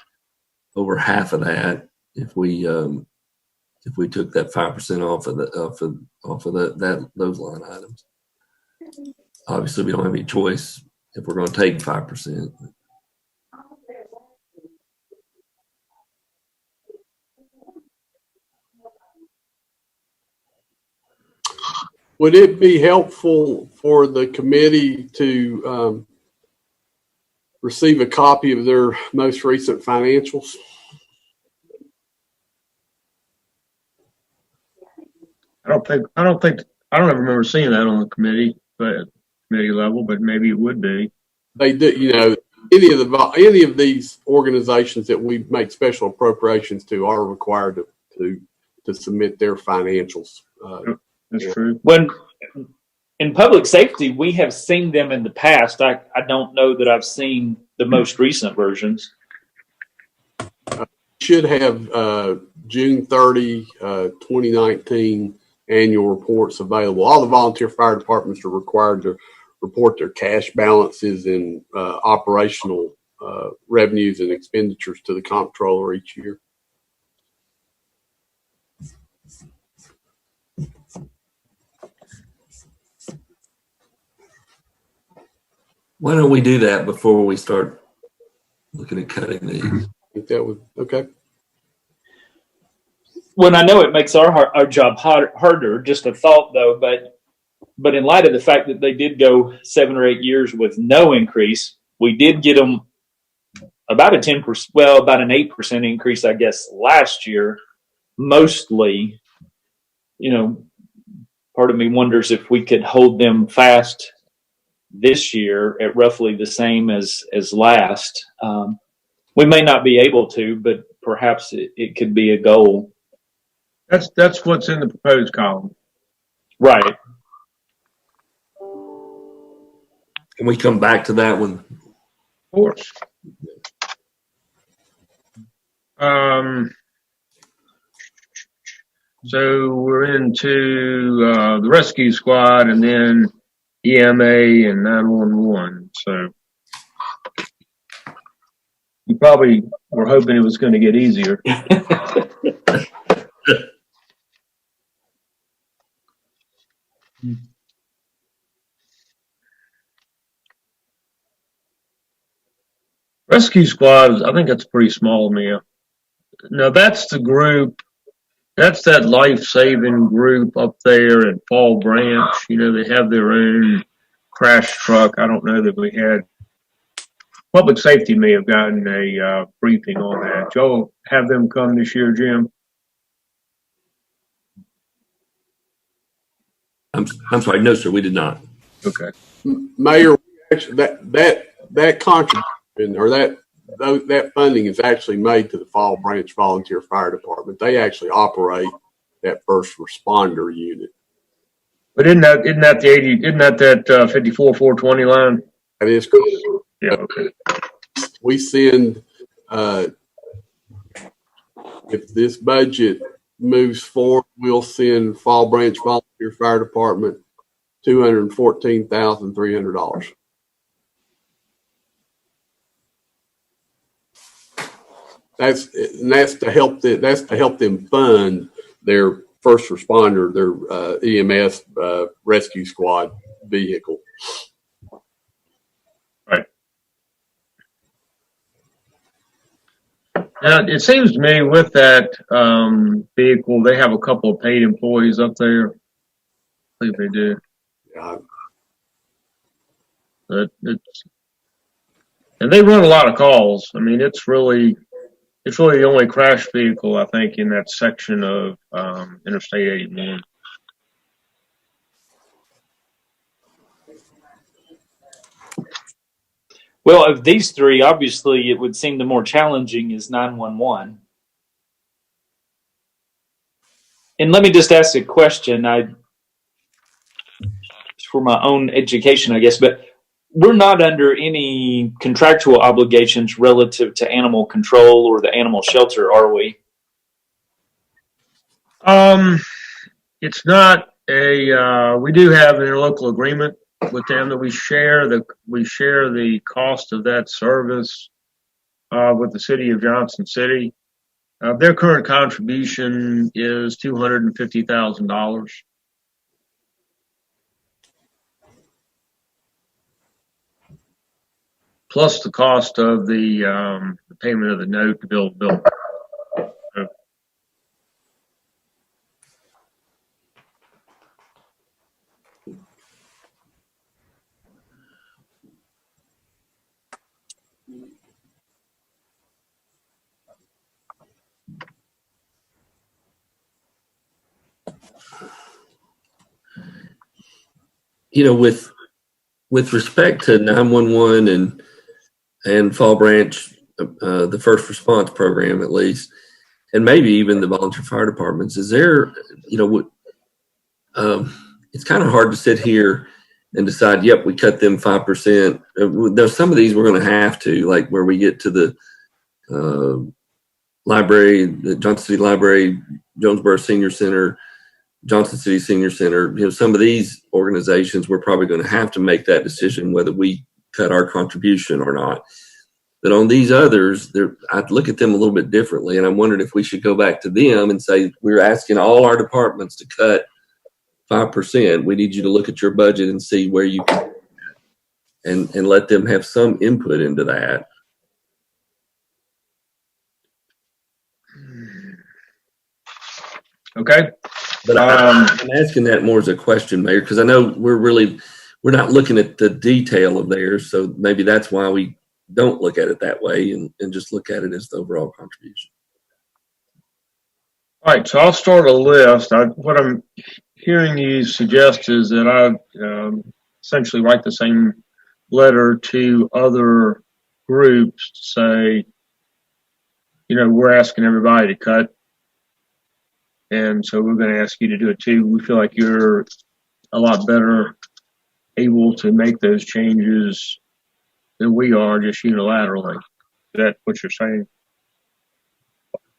over half of that if we took that 5% off of those line items. Obviously, we don't have any choice if we're going to take 5%. Would it be helpful for the committee to receive a copy of their most recent financials? I don't remember seeing that on the committee level, but maybe it would be. They do, any of these organizations that we make special appropriations to are required to submit their financials. That's true. When in public safety, we have seen them in the past. I don't know that I've seen the most recent versions. Should have June 30, 2019 annual reports available. All the volunteer fire departments are required to report their cash balances and operational revenues and expenditures to the comptroller each year. Why don't we do that before we start looking at cutting these? I think that would, okay. Well, I know it makes our job harder. Just a thought, though. But in light of the fact that they did go 7 or 8 years with no increase, we did get them about an 8% increase, I guess, last year. Mostly, part of me wonders if we could hold them fast this year at roughly the same as last. We may not be able to, but perhaps it could be a goal. That's what's in the proposed column. Right. Can we come back to that one? Of course. So we're into the rescue squad and then EMA and 911. So you probably were hoping it was going to get easier. Rescue squad, I think that's pretty small now. Now that's the group, that's that life-saving group up there in Fall Branch. They have their own crash truck. I don't know that we had. Public safety may have gotten a briefing on that. Y'all have them come this year, Jim? I'm sorry. No, sir, we did not. Okay. Mayor, actually, that contribution or that funding is actually made to the Fall Branch Volunteer Fire Department. They actually operate that first responder unit. But isn't that that 54,420 line? That is correct. Yeah. Okay. We send if this budget moves forward, we'll send Fall Branch Volunteer Fire Department $214,300. That's to help them fund their first responder, their EMS rescue squad vehicle. Right. Now it seems to me with that vehicle, they have a couple of paid employees up there. I think they do. But and they run a lot of calls. I mean, it's really the only crash vehicle, I think, in that section of Interstate 81. Well, of these three, obviously, it would seem the more challenging is 911. And let me just ask a question. for my own education, I guess, but we're not under any contractual obligations relative to animal control or the animal shelter, are we? It's not a, we do have an interlocal agreement with them that we share the cost of that service, with the city of Johnson City. Their current contribution is $250,000. Plus the cost of the payment of the note to build the building. You know, with respect to 911 and Fall Branch, the first response program at least, and maybe even the volunteer fire departments, is there, you know, it's kind of hard to sit here and decide, yep, we cut them 5%. There's some of these we're going to have to, like where we get to the library, the Johnson City Library, Jonesboro Senior Center, Johnson City Senior Center. You know, some of these organizations, we're probably going to have to make that decision whether we cut our contribution or not. But on these others, I'd look at them a little bit differently, and I'm wondering if we should go back to them and say, we're asking all our departments to cut 5%. We need you to look at your budget and see where you can, and let them have some input into that. Okay. But I'm asking that more as a question, Mayor, because I know we're not looking at the detail of theirs, so maybe that's why we don't look at it that way and just look at it as the overall contribution. All right, so I'll start a list. What I'm hearing you suggest is that I essentially write the same letter to other groups to say, you know, we're asking everybody to cut, and so we're going to ask you to do it too. We feel like you're a lot better able to make those changes than we are just unilaterally. Is that what you're saying?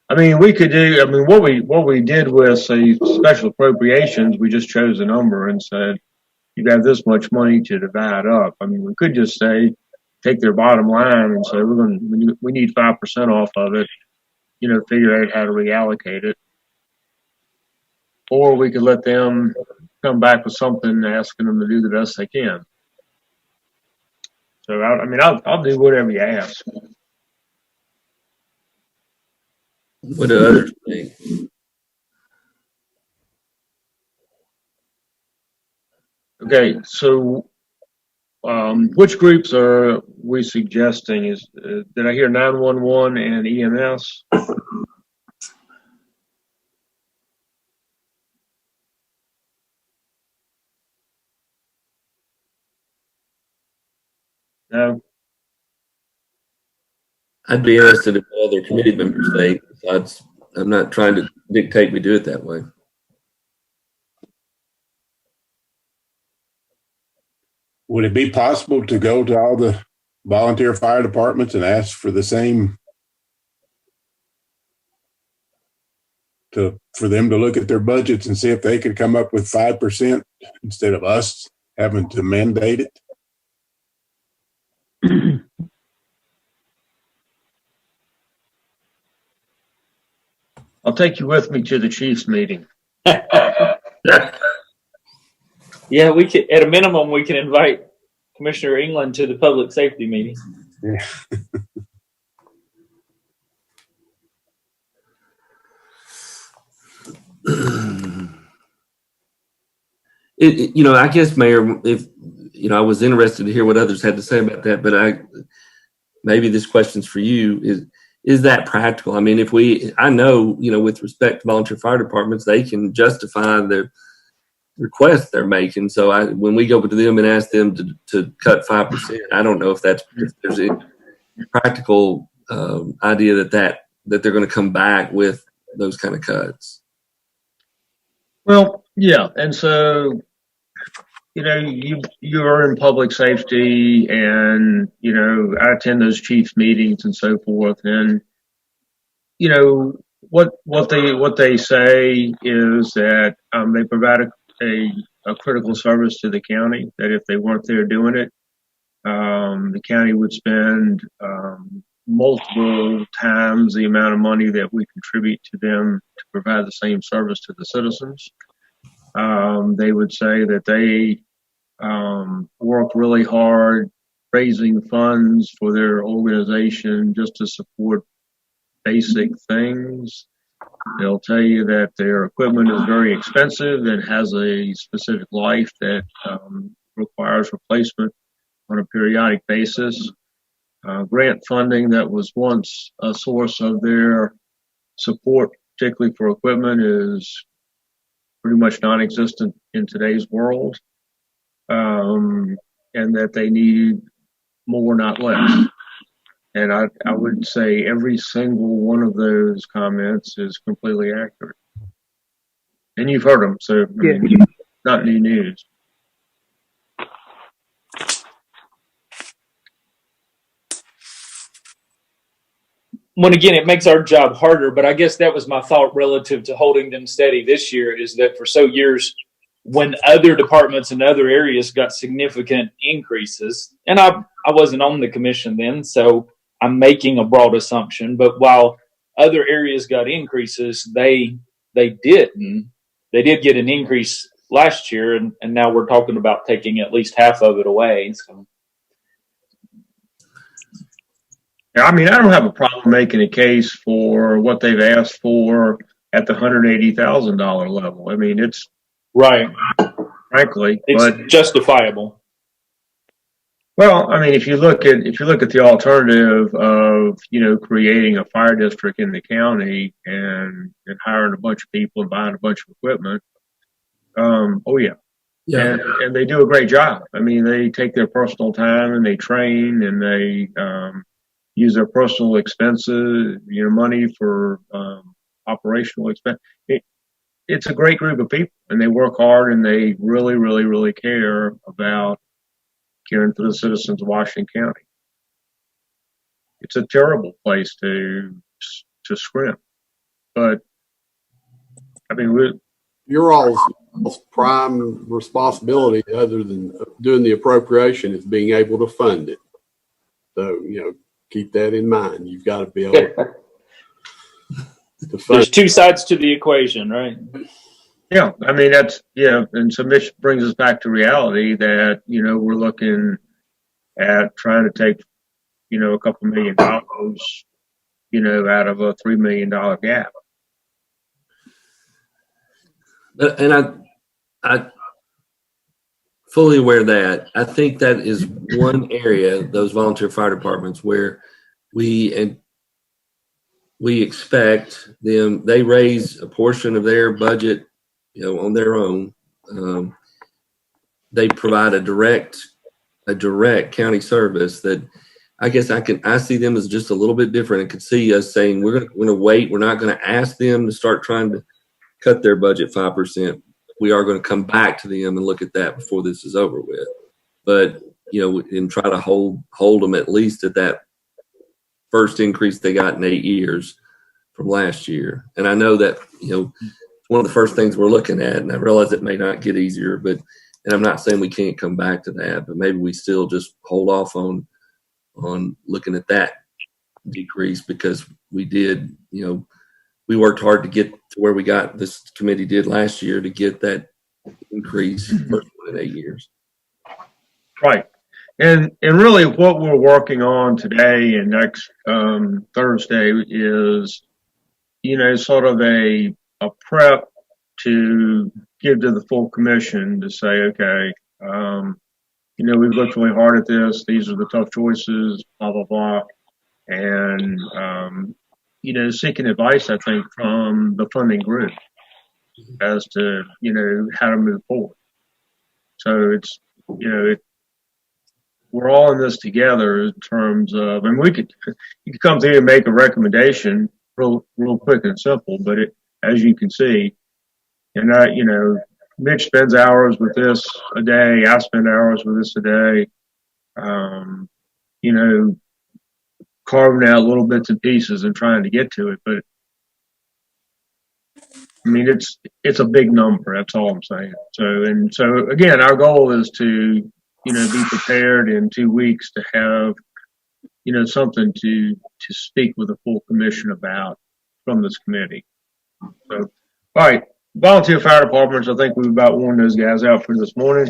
I mean, we could do, I mean, what we did with, say, special appropriations, we just chose a number and said, you have this much money to divide up. I mean, we could just say, take their bottom line and say, we need 5% off of it, you know, figure out how to reallocate it. Or we could let them come back with something asking them to do the best they can. So, I'll do whatever you ask. What do others think? Okay, so which groups are we suggesting? Did I hear 911 and EMS? No. I'd be interested in what other committee members think. Besides, I'm not trying to dictate we do it that way. Would it be possible to go to all the volunteer fire departments and ask for the same, for them to look at their budgets and see if they could come up with 5% instead of us having to mandate it? I'll take you with me to the Chiefs meeting. Yeah, we could, at a minimum, we can invite Commissioner England to the public safety meeting. Yeah. You know, I guess, Mayor, if, you know, I was interested to hear what others had to say about that, but maybe this question's for you. Is that practical? I mean, I know, you know, with respect to volunteer fire departments, they can justify the request they're making. So when we go to them and ask them to cut 5%, I don't know if there's a practical idea that they're going to come back with those kind of cuts. Well, yeah, and so you know, you're in public safety, and you know, I attend those chiefs meetings and so forth, and you know what they say is that they provide a critical service to the county. That if they weren't there doing it, the county would spend multiple times the amount of money that we contribute to them to provide the same service to the citizens. They would say that they work really hard raising funds for their organization just to support basic things. They'll tell you that their equipment is very expensive and has a specific life that requires replacement on a periodic basis. Grant funding that was once a source of their support, particularly for equipment, is pretty much non-existent in today's world, and that they need more, not less. And I would say every single one of those comments is completely accurate. And you've heard them, so I mean, not new news. When again, it makes our job harder, but I guess that was my thought relative to holding them steady this year, is that for so years, when other departments and other areas got significant increases, and I wasn't on the commission then, so I'm making a broad assumption, but while other areas got increases, they did get an increase last year, and now we're talking about taking at least half of it away. So. Yeah, I mean, I don't have a problem making a case for what they've asked for at the $180,000 level. I mean, it's right, frankly, it's but justifiable. Well, I mean, if you look at the alternative of, you know, creating a fire district in the county and hiring a bunch of people and buying a bunch of equipment, oh yeah. And they do a great job. I mean, they take their personal time and they train and they use their personal expenses, you know, money for operational expense. It's a great group of people, and they work hard, and they really, really, really care about caring for the citizens of Washington County. It's a terrible place to scrimp, but I mean, your all's prime responsibility, other than doing the appropriation, is being able to fund it. So, you know, keep that in mind. You've got to be able to fund. There's two sides to the equation, right? Yeah, I mean, and so this brings us back to reality that, you know, we're looking at trying to take, you know, a couple $1 million, you know, out of a $3 million gap. And I fully aware of that. I think that is one area, those volunteer fire departments, where we expect them, they raise a portion of their budget, you know, on their own. They provide a direct county service that I guess I see them as just a little bit different, and could see us saying we're going to wait. We're not going to ask them to start trying to cut their budget 5%. We are going to come back to them and look at that before this is over with. But, you know, and try to hold them at least at that first increase they got in 8 years from last year. And I know that, you know, one of the first things we're looking at, and I realize it may not get easier, and I'm not saying we can't come back to that, but maybe we still just hold off on looking at that decrease, because we did, you know, we worked hard to get to where we got, this committee did last year, to get that increase first one in 8 years. Right. And really what we're working on today and next Thursday is, you know, sort of a prep to give to the full commission to say, okay, you know, we've looked really hard at this. These are the tough choices, blah, blah, blah. And, you know, seeking advice, I think, from the funding group as to, you know, how to move forward. So it's, you know, we're all in this together in terms of, and you could come through and make a recommendation real quick and simple, but as you can see, and you know, Mitch spends hours with this a day. I spend hours with this a day. You know, carving out little bits and pieces and trying to get to it. But I mean, it's a big number. That's all I'm saying. So again, our goal is to, you know, be prepared in 2 weeks to have, you know, something to speak with the full commission about from this committee. So, all right, volunteer fire departments. I think we've about worn those guys out for this morning.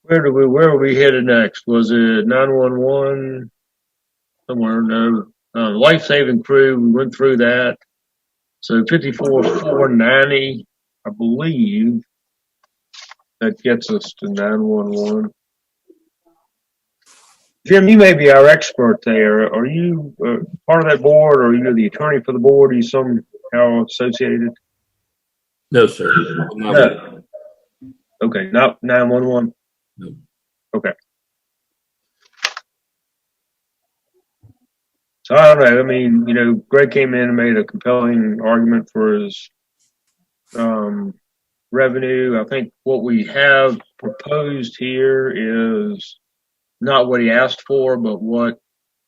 Where are we headed next? Was it 911? Somewhere, no. Life saving crew. We went through that. So 54,490, I believe, that gets us to 911. Jim, you may be our expert there. Are you part of that board, or are you the attorney for the board? Are you somehow associated? No, sir. No. Okay, not 911? No. Okay. So I don't know. I mean, you know, Greg came in and made a compelling argument for his revenue. I think what we have proposed here is not what he asked for, but what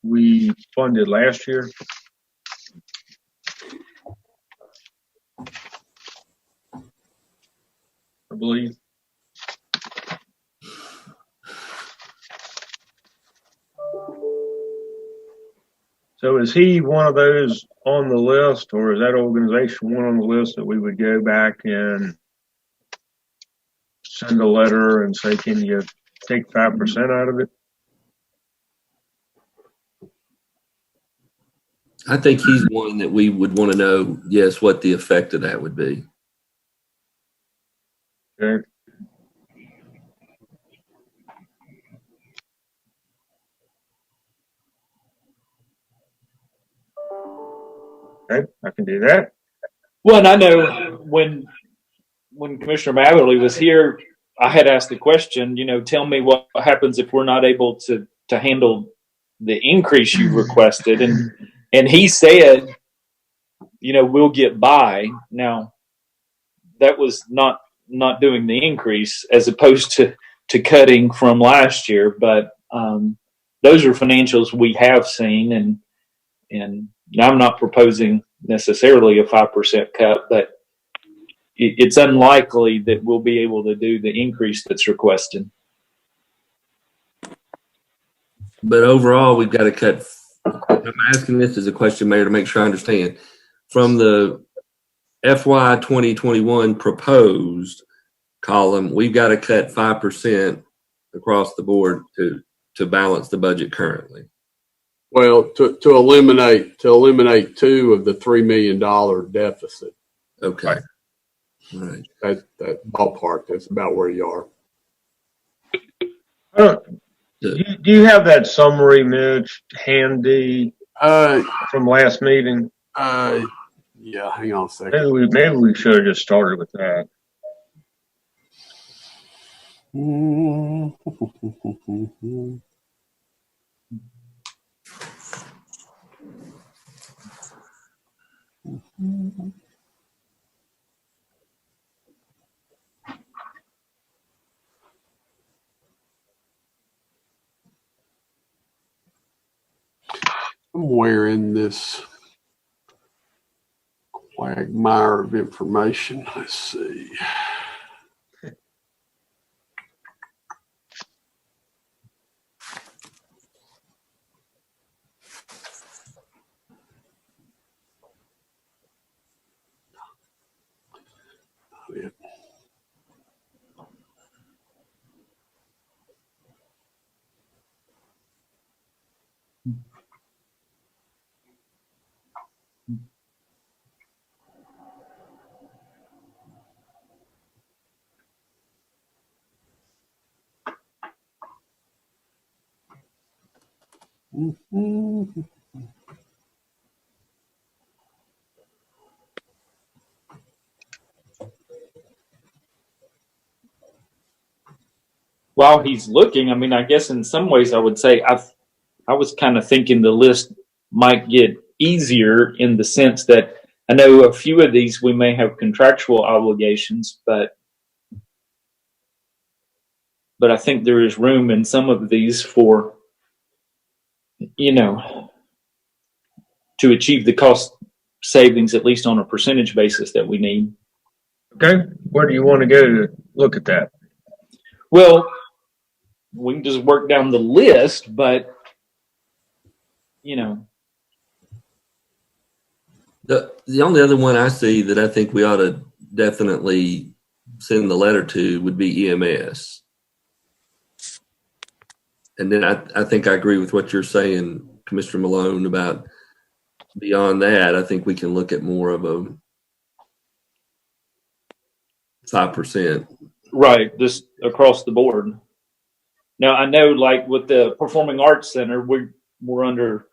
we funded last year. I believe. So is he one of those on the list, or is that organization one on the list that we would go back and send a letter and say, can you take 5% out of it? I think he's one that we would want to know, yes, what the effect of that would be. Okay. Okay, I can do that. Well, and I know when Commissioner Matherly was here, I had asked the question, you know, tell me what happens if we're not able to handle the increase you requested. And he said, you know, we'll get by. Now, that was not doing the increase as opposed to cutting from last year. But those are financials we have seen. And I'm not proposing necessarily a 5% cut, but it's unlikely that we'll be able to do the increase that's requested. But overall, we've got to cut. I'm asking this as a question, Mayor, to make sure I understand. From the FY 2021 proposed column, we've got to cut 5% across the board to balance the budget currently. Well, to eliminate two of the $3 million deficit. Okay. All right. That ballpark, that's about where you are. Do you have that summary, Mitch, handy from last meeting? Yeah, hang on a second. Maybe we should have just started with that. Somewhere in this quagmire of information, let's see. While he's looking, I mean, I guess in some ways I would say I was kind of thinking the list might get easier in the sense that I know a few of these we may have contractual obligations, but I think there is room in some of these for, to achieve the cost savings, at least on a percentage basis, that we need. Okay, where do you want to go to look at that? Well, we can just work down the list, but The only other one I see that I think we ought to definitely send the letter to would be EMS. And then I think I agree with what you're saying, Commissioner Malone, about beyond that, I think we can look at more of a 5%. right, just across the board. Now, I know, like with the Performing Arts Center, we're under,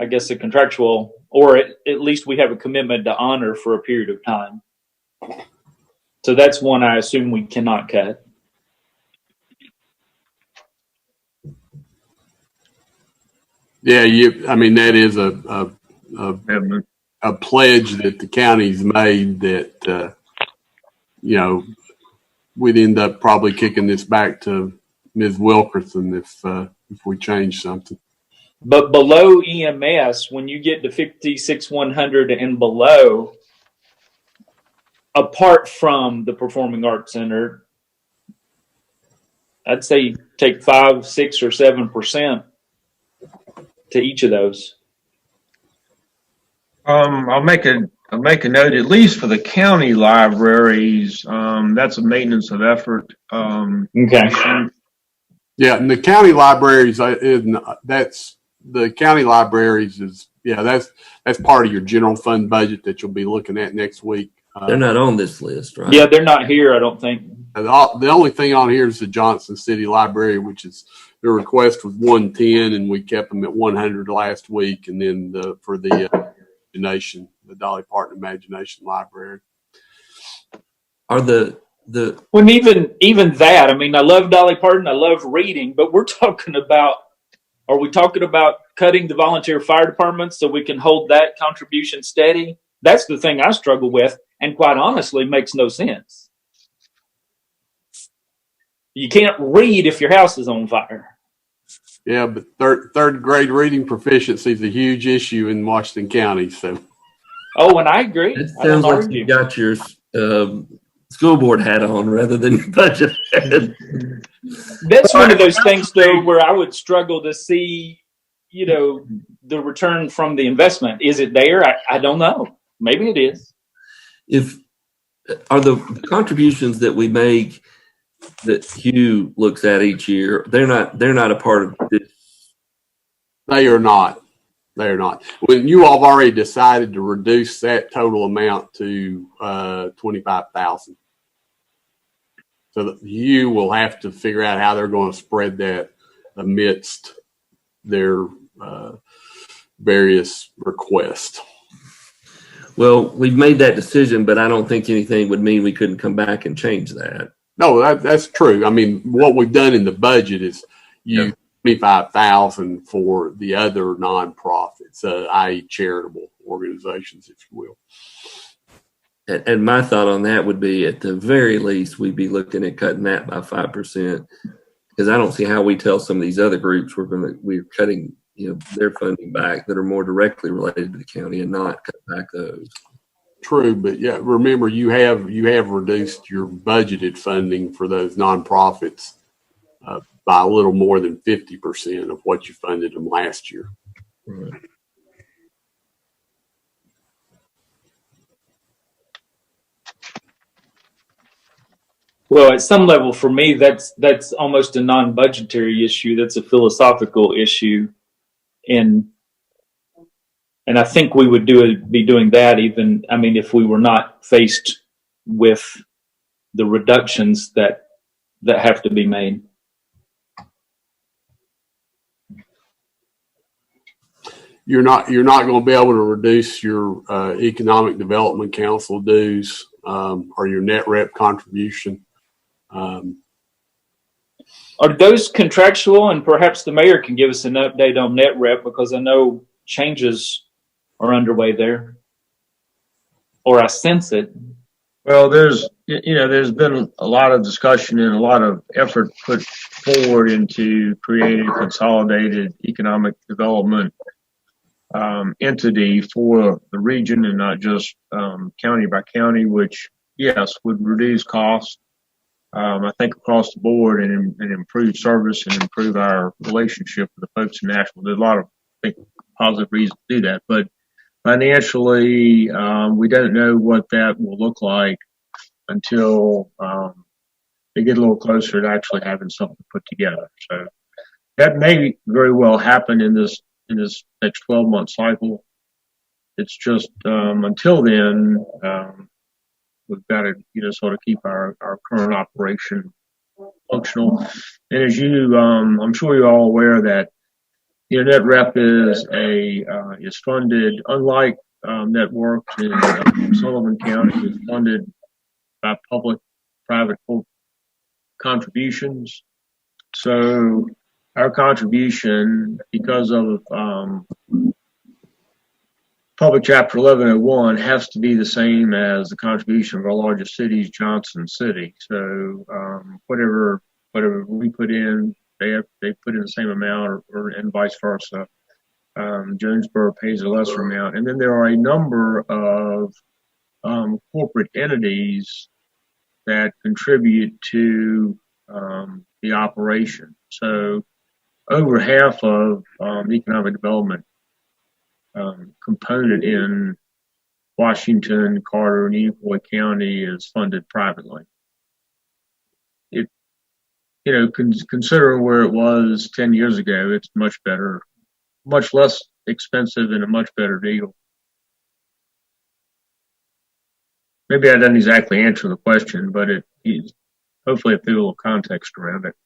I guess, a contractual, or at least we have a commitment to honor for a period of time. So that's one I assume we cannot cut. Yeah, that is a pledge that the county's made that, we'd end up probably kicking this back to Ms. Wilkerson if we change something. But below EMS, when you get to 56,100 and below, apart from the Performing Arts Center, I'd say take 5, 6, or 7% to each of those. I'll make a note, at least for the county libraries. That's a maintenance of effort. Okay. Yeah, and the county libraries, that's part of your general fund budget that you'll be looking at next week. They're not on this list, right? Yeah, they're not here, I don't think. The only thing on here is the Johnson City Library, which is their request was 110, and we kept them at 100 last week. And then for the Imagination, the Dolly Parton Imagination Library. Are when even that, I mean, I love Dolly Parton, I love reading, but are we talking about cutting the volunteer fire departments so we can hold that contribution steady? That's the thing I struggle with, and quite honestly makes no sense. You can't read if your house is on fire. Yeah, but third grade reading proficiency is a huge issue in Washington County. So, and I agree. It sounds like you got your school board hat on rather than your budget hat. That's one of those things, though, where I would struggle to see, the return from the investment. Is it there? I don't know. Maybe it is. Are the contributions that we make that Hugh looks at each year, they're not a part of this? They are not. They are not. When you all have already decided to reduce that total amount to $25,000, so you will have to figure out how they're going to spread that amidst their various requests. Well, we've made that decision, but I don't think anything would mean we couldn't come back and change that. No, that's true. I mean, what we've done in the budget is $25,000 for the other nonprofits, i.e. charitable organizations, if you will. And my thought on that would be, at the very least, we'd be looking at cutting that by 5%, because I don't see how we tell some of these other groups we're cutting their funding back that are more directly related to the county and not cut back those. True, but yeah, remember you have reduced your budgeted funding for those nonprofits by a little more than 50% of what you funded them last year. Right. Well, at some level, for me, that's almost a non-budgetary issue. That's a philosophical issue, and I think we would be doing that even. I mean, if we were not faced with the reductions that have to be made. You're not going to be able to reduce your Economic Development Council dues or your net rep contribution. Are those contractual? And perhaps the mayor can give us an update on net rep, because I know changes are underway there. or I sense it. Well, there's been a lot of discussion and a lot of effort put forward into creating a consolidated economic development entity for the region and not just county by county, which, yes, would reduce costs, I think, across the board and improve service and improve our relationship with the folks in Nashville. There's a lot of, I think, positive reasons to do that. But financially, we don't know what that will look like until they get a little closer to actually having something put together. So that may very well happen in this next 12-month cycle. It's just until then, we've got to sort of keep our current operation functional. And as I'm sure you're all aware that NetRep is funded, unlike Networks in Sullivan County, is funded by public-private contributions. So our contribution, because of Public Chapter 1101, has to be the same as the contribution of our largest city, Johnson City. So whatever we put in, they put in the same amount, and vice versa. Jonesboro pays a lesser amount, and then there are a number of corporate entities that contribute to the operation. So over half of the economic development component in Washington, Carter, and Iroquois County is funded privately. Considering where it was 10 years ago, it's much better, much less expensive, and a much better deal. Maybe I didn't exactly answer the question, but hopefully it threw a little context around it.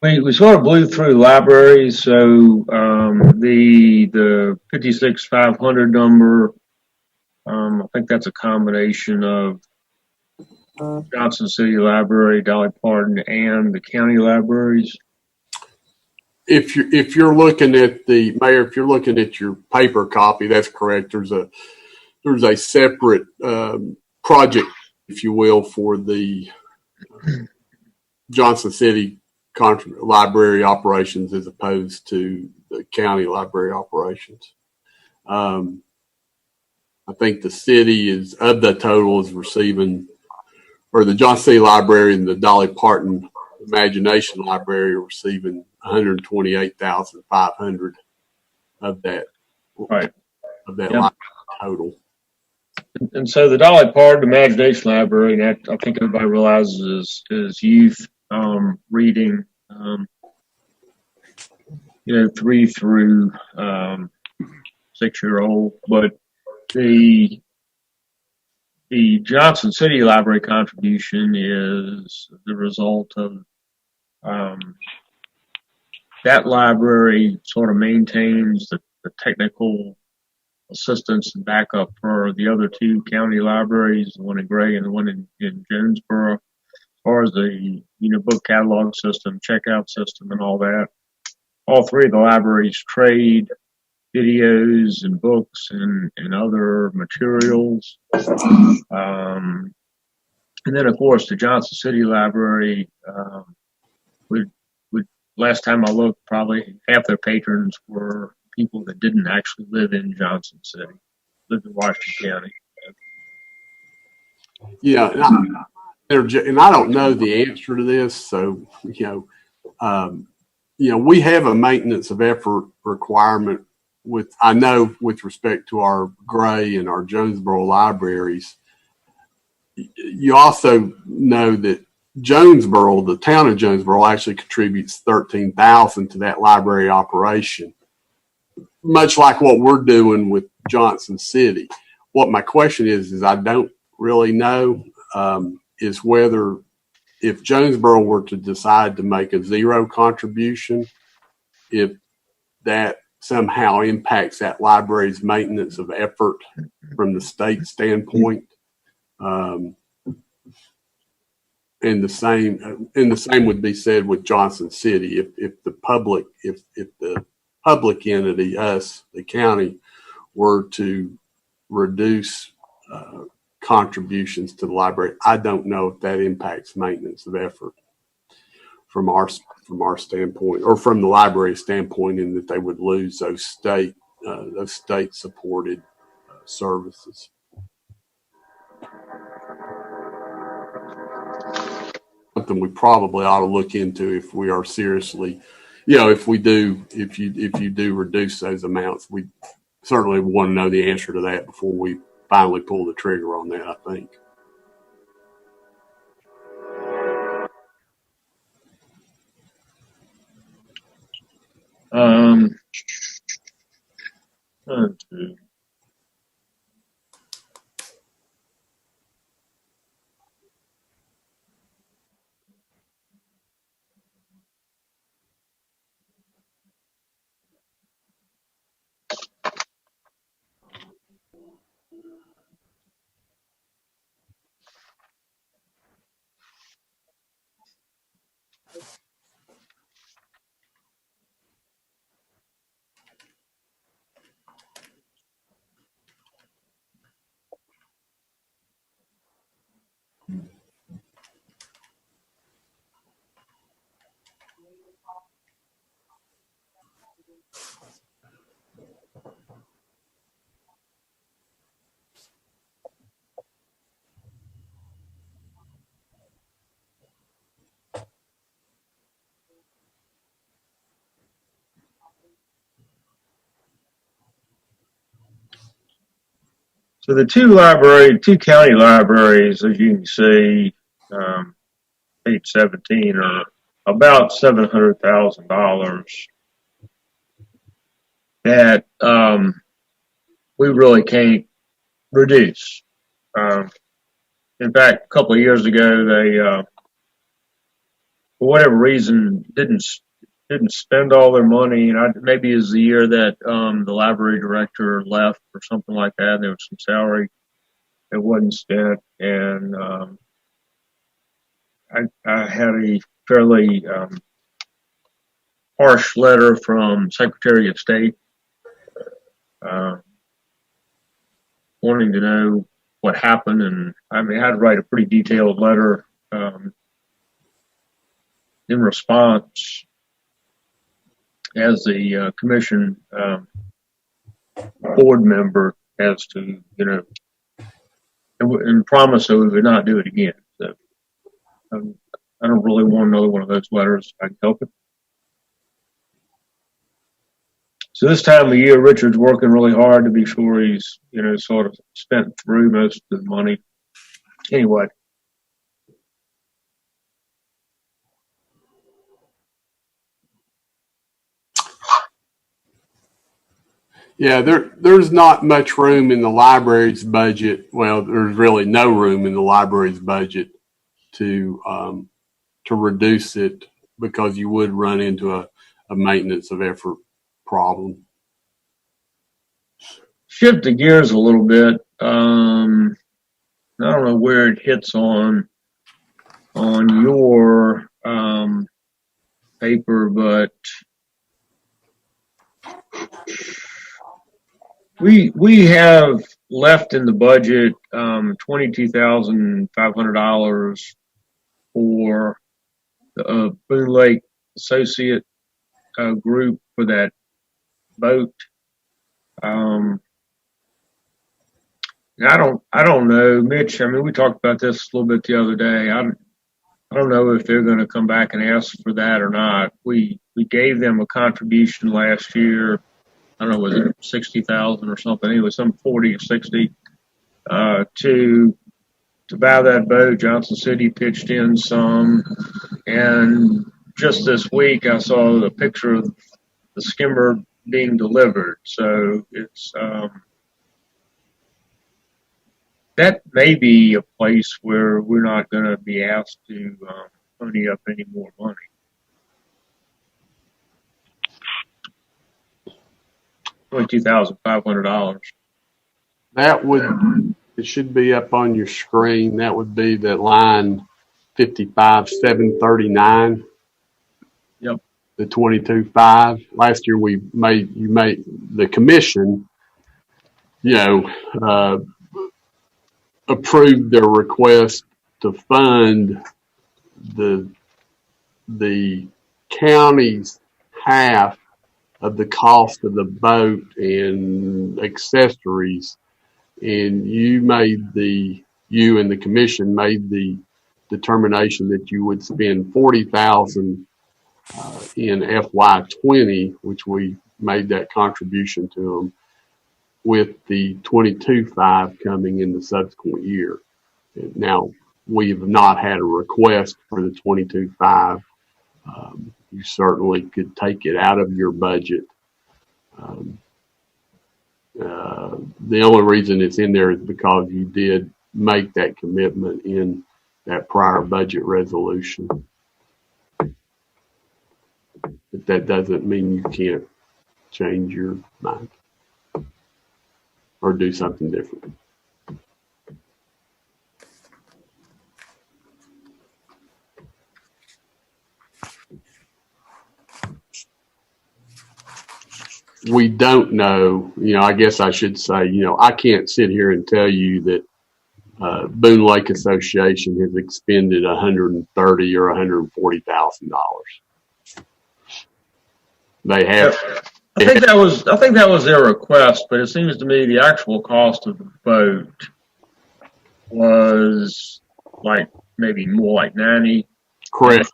We sort of blew through libraries, so the 56,500 number, I think that's a combination of Johnson City Library, Dolly Parton, and the county libraries. If you're looking at Mayor, if you're looking at your paper copy, that's correct. There's a separate project, if you will, for the Johnson City library operations as opposed to the county library operations. I think the city is, of the total, is receiving, or the Johnson City Library and the Dolly Parton Imagination Library are receiving $128,500 of that. Right. Of that Yep. library total. And so the Dolly Parton Imagination Library, and that, I think everybody realizes, is youth reading, 3 through 6-year-old. But the Johnson City Library contribution is the result of that library sort of maintains the technical assistance and backup for the other 2 county libraries, the one in Gray and the one in Jonesboro, as far as the book catalog system, checkout system, and all that. All 3 of the libraries trade videos and books and other materials. And then, of course, the Johnson City Library would last time I looked, probably half their patrons were people that didn't actually live in Johnson City, lived in Washington County. Yeah, and I don't know the answer to this, so we have a maintenance of effort requirement with respect to our Gray and our Jonesboro libraries. You also know that Jonesboro, the town of Jonesboro, actually contributes $13,000 to that library operation, much like what we're doing with Johnson City. What my question is I don't really know, is whether if Jonesboro were to decide to make a 0 contribution, if that somehow impacts that library's maintenance of effort from the state standpoint. And the same would be said with Johnson City. If the public entity, us, the county, were to reduce contributions to the library, I don't know if that impacts maintenance of effort from our standpoint, or from the library standpoint, in that they would lose those state supported services. Something we probably ought to look into if we are seriously, if you do reduce those amounts, we certainly want to know the answer to that before we finally pull the trigger on that, I think. Okay. So the two county libraries, as you can see, page 17, are about $700,000 that we really can't reduce. In fact, a couple of years ago, they, for whatever reason, didn't spend all their money. And maybe it was the year that the library director left or something like that. And there was some salary that wasn't spent, and I had a fairly harsh letter from Secretary of State wanting to know what happened, and I had to write a pretty detailed letter in response as the commission board member as to, and promise that we would not do it again. So I don't really want another one of those letters if I can help it. So this time of year, Richard's working really hard to be sure he's, sort of spent through most of the money. Anyway. Yeah, there's not much room in the library's budget. Well, there's really no room in the library's budget to reduce it, because you would run into a maintenance of effort problem. Shift the gears a little bit. I don't know where it hits on your paper, but we have left in the budget $22,500 for the Boone Lake Associate group for that boat. I don't know, Mitch. We talked about this a little bit the other day. I don't know if they're going to come back and ask for that or not. We gave them a contribution last year. I don't know, was it 60,000 or something? It was some 40 or 60 to buy that boat. Johnson City pitched in some, and just this week I saw the picture of the skimmer being delivered. So it's that may be a place where we're not going to be asked to pony up any more money. $22,500. It should be up on your screen. That would be the line 55,739. Yep. The 22.5. Last year you made the commission, approved their request to fund the county's half of the cost of the boat and accessories, and you and the commission made the determination that you would spend $40,000 in FY20, which we made that contribution to them, with the 22.5 coming in the subsequent year. Now, we have not had a request for the 22.5. You certainly could take it out of your budget. The only reason it's in there is because you did make that commitment in that prior budget resolution. But that doesn't mean you can't change your mind or do something different. We don't know, I guess I should say, I can't sit here and tell you that Boone Lake Association has expended $130,000 or $140,000. They have. I think that was their request, but it seems to me the actual cost of the boat was like maybe more like 90. Correct.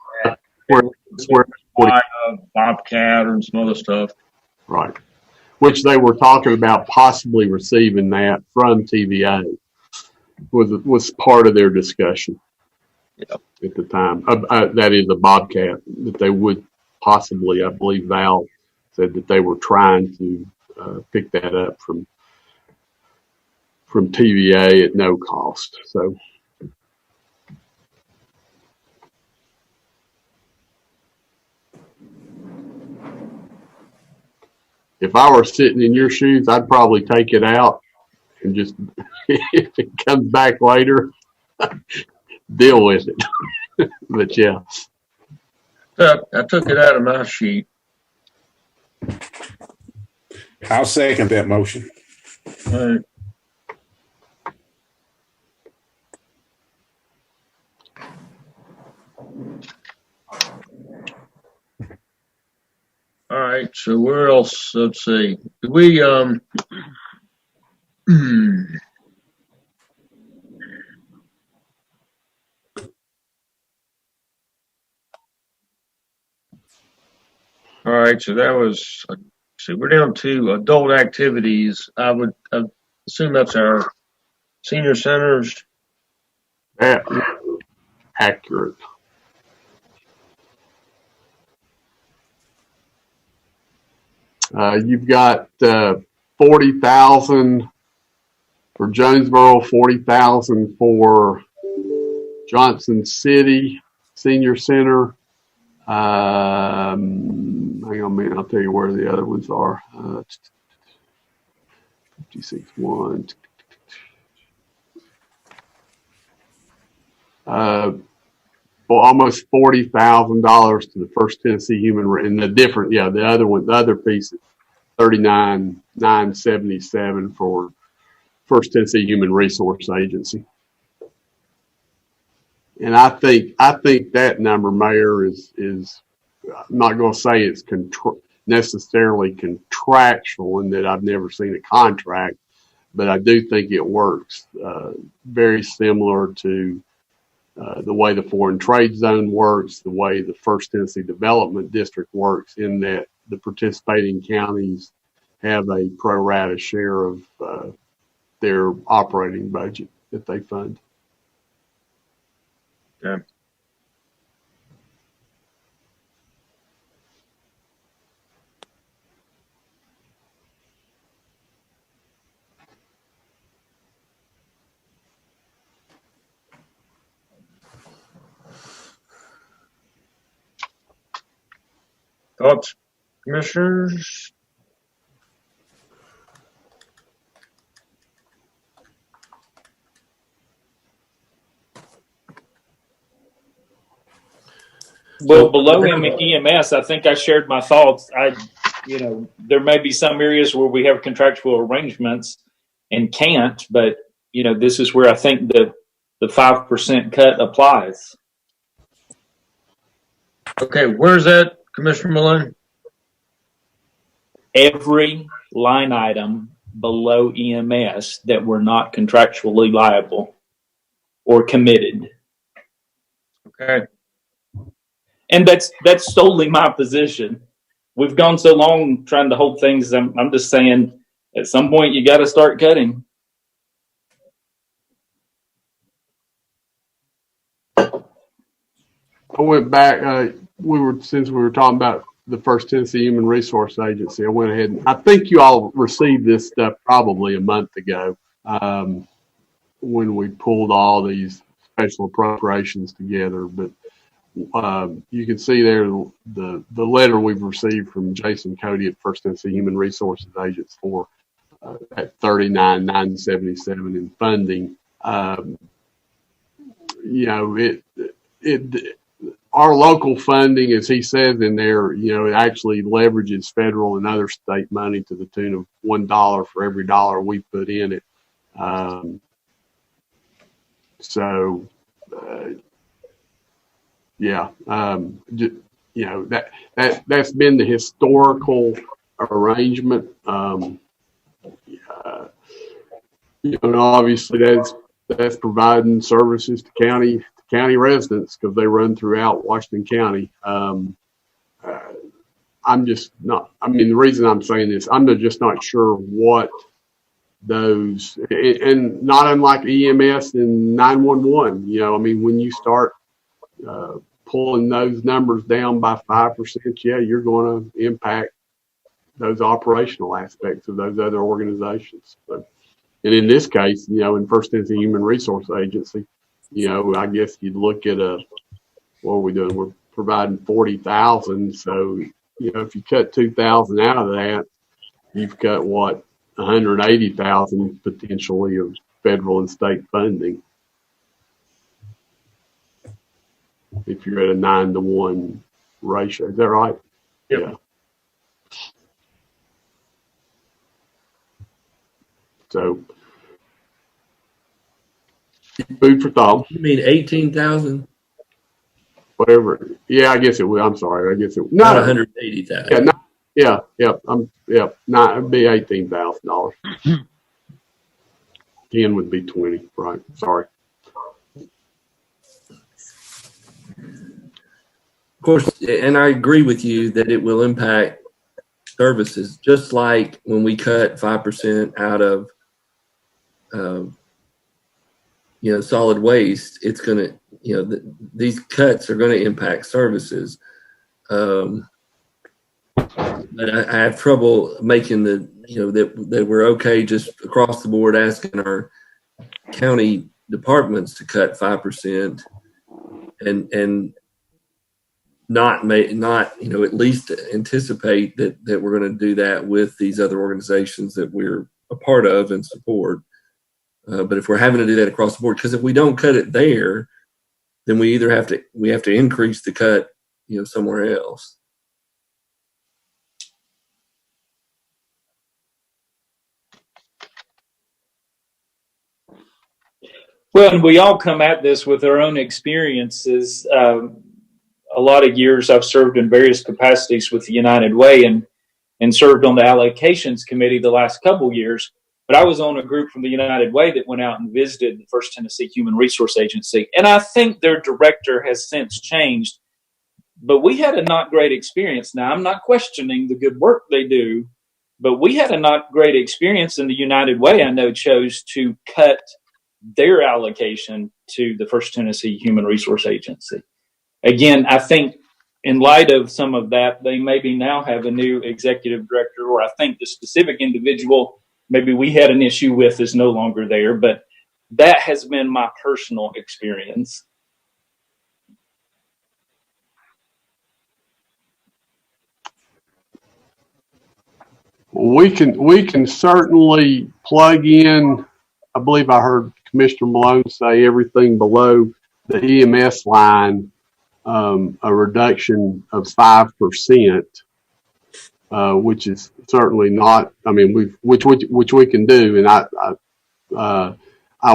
Bobcat and some other stuff. Right. Which they were talking about possibly receiving that from TVA was part of their discussion. Yep. At the time. That is a Bobcat that they would possibly, I believe Val said that they were trying to pick that up from TVA at no cost. So. If I were sitting in your shoes, I'd probably take it out and just, if it comes back later, deal with it. But yeah. I took it out of my sheet. I'll second that motion. All right, so where else? Let's see. Did we all right, so that was so we're down to adult activities. I would assume that's our senior centers. Accurate. You've got 40,000 for Jonesboro, 40,000 for Johnson City Senior Center. Hang on a minute, I'll tell you where the other ones are. 56-1. Well, almost $40,000 to the First Tennessee Human, and the other one, the other piece is $39,977 for First Tennessee Human Resource Agency. And I think that number, Mayor, is I'm not going to say it's necessarily contractual in that I've never seen a contract, but I do think it works very similar to the way the Foreign Trade Zone works, the way the First Tennessee Development District works, in that the participating counties have a pro rata share of their operating budget that they fund. Okay. Thoughts, commissioners? Well, below EMS, I think I shared my thoughts. There may be some areas where we have contractual arrangements and can't, but this is where I think the 5% cut applies. Okay, where's that, Commissioner Malone? Every line item below EMS that we're not contractually liable or committed. Okay. And that's solely my position. We've gone so long trying to hold things. I'm just saying, at some point you got to start cutting. I went back. Since we were talking about the First Tennessee Human Resource Agency, I went ahead and I think you all received this stuff probably a month ago when we pulled all these special appropriations together. But you can see there the letter we've received from Jason Cody at First Tennessee Human Resources Agency for at $39,977 in funding. Our local funding, as he says in there, it actually leverages federal and other state money to the tune of $1 for every dollar we put in it. That's been the historical arrangement. Obviously that's providing services to county residents because they run throughout Washington County. I'm just not, the reason I'm saying this, I'm just not sure what those, and not unlike EMS and 911, when you start pulling those numbers down by 5%, you're going to impact those operational aspects of those other organizations. And in this case, in First Tennessee Human Resource Agency, I guess you'd look at what are we doing? We're providing 40,000. So, if you cut 2,000 out of that, you've got 180,000 potentially of federal and state funding. If you're at a 9-to-1 ratio, is that right? Yep. Yeah. So, food for thought. You mean 18,000? Whatever. Yeah, I guess it would. I'm sorry. I guess it would. Not 180,000. Yeah. It'd be $18,000. 10 would be 20. Right. Sorry. Of course, and I agree with you that it will impact services, just like when we cut 5% out of solid waste. It's going to, these cuts are going to impact services. But I have trouble making that we're okay just across the board asking our county departments to cut 5% and not at least anticipate that we're going to do that with these other organizations that we're a part of and support. But if we're having to do that across the board, because if we don't cut it there, then we either have to increase the cut, somewhere else. Well, and we all come at this with our own experiences. A lot of years I've served in various capacities with the United Way and served on the allocations committee the last couple years. But I was on a group from the United Way that went out and visited the First Tennessee Human Resource Agency. And I think their director has since changed. But we had a not great experience. Now, I'm not questioning the good work they do, but we had a not great experience, and the United Way, I know, chose to cut their allocation to the First Tennessee Human Resource Agency. Again, I think in light of some of that, they maybe now have a new executive director, or I think the specific individual maybe we had an issue with is no longer there, but that has been my personal experience. We can certainly plug in. I believe I heard Commissioner Malone say everything below the EMS line a reduction of 5%, which is certainly not. I mean, which we can do, and I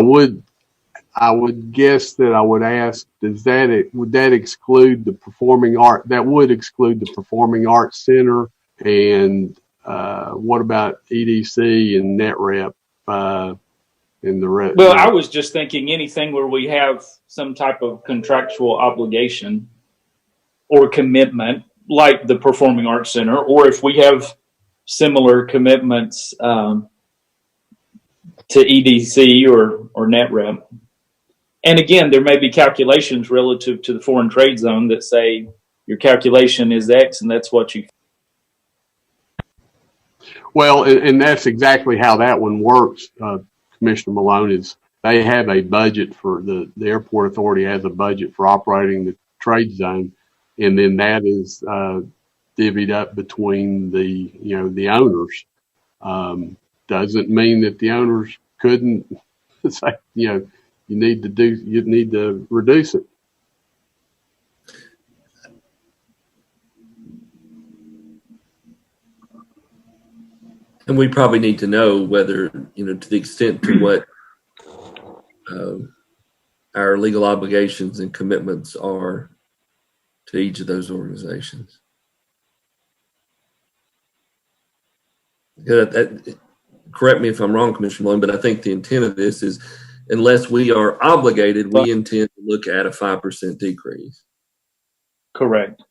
would guess that I would ask, would that exclude the performing art? That would exclude the Performing Arts Center, and what about EDC and NetRep and the rest? Well, I was just thinking anything where we have some type of contractual obligation or commitment, like the Performing Arts Center, or if we have similar commitments to EDC or NetRep. And again, there may be calculations relative to the foreign trade zone that say your calculation is X and that's what you. Well, and that's exactly how that one works, Commissioner Malone, is they have a budget for the airport authority has a budget for operating the trade zone. And then that is divvied up between the owners. Doesn't mean that the owners couldn't say, you need to reduce it. And we probably need to know whether, to the extent to what our legal obligations and commitments are to each of those organizations. Correct me if I'm wrong, Commissioner Malone, but I think the intent of this is, unless we are obligated, we intend to look at a 5% decrease. Correct.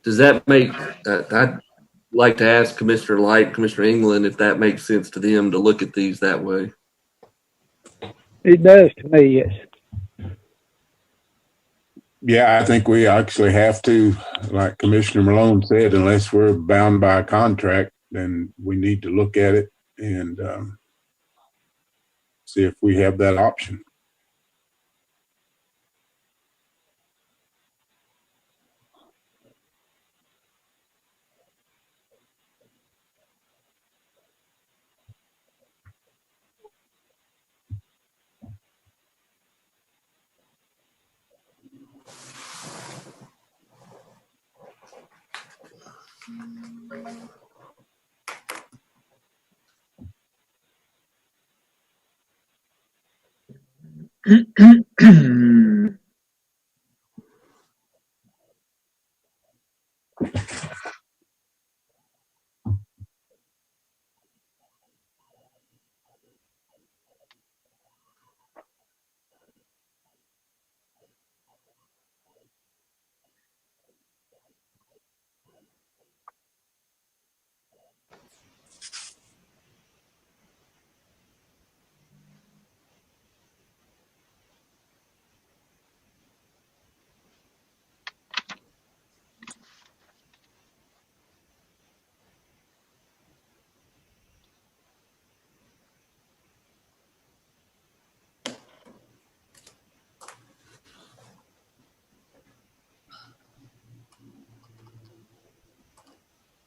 Does that make, I'd like to ask Commissioner Light, Commissioner England, if that makes sense to them to look at these that way. It does to me, yes. Yeah, I think we actually have to, like Commissioner Malone said, unless we're bound by a contract, then we need to look at it and see if we have that option.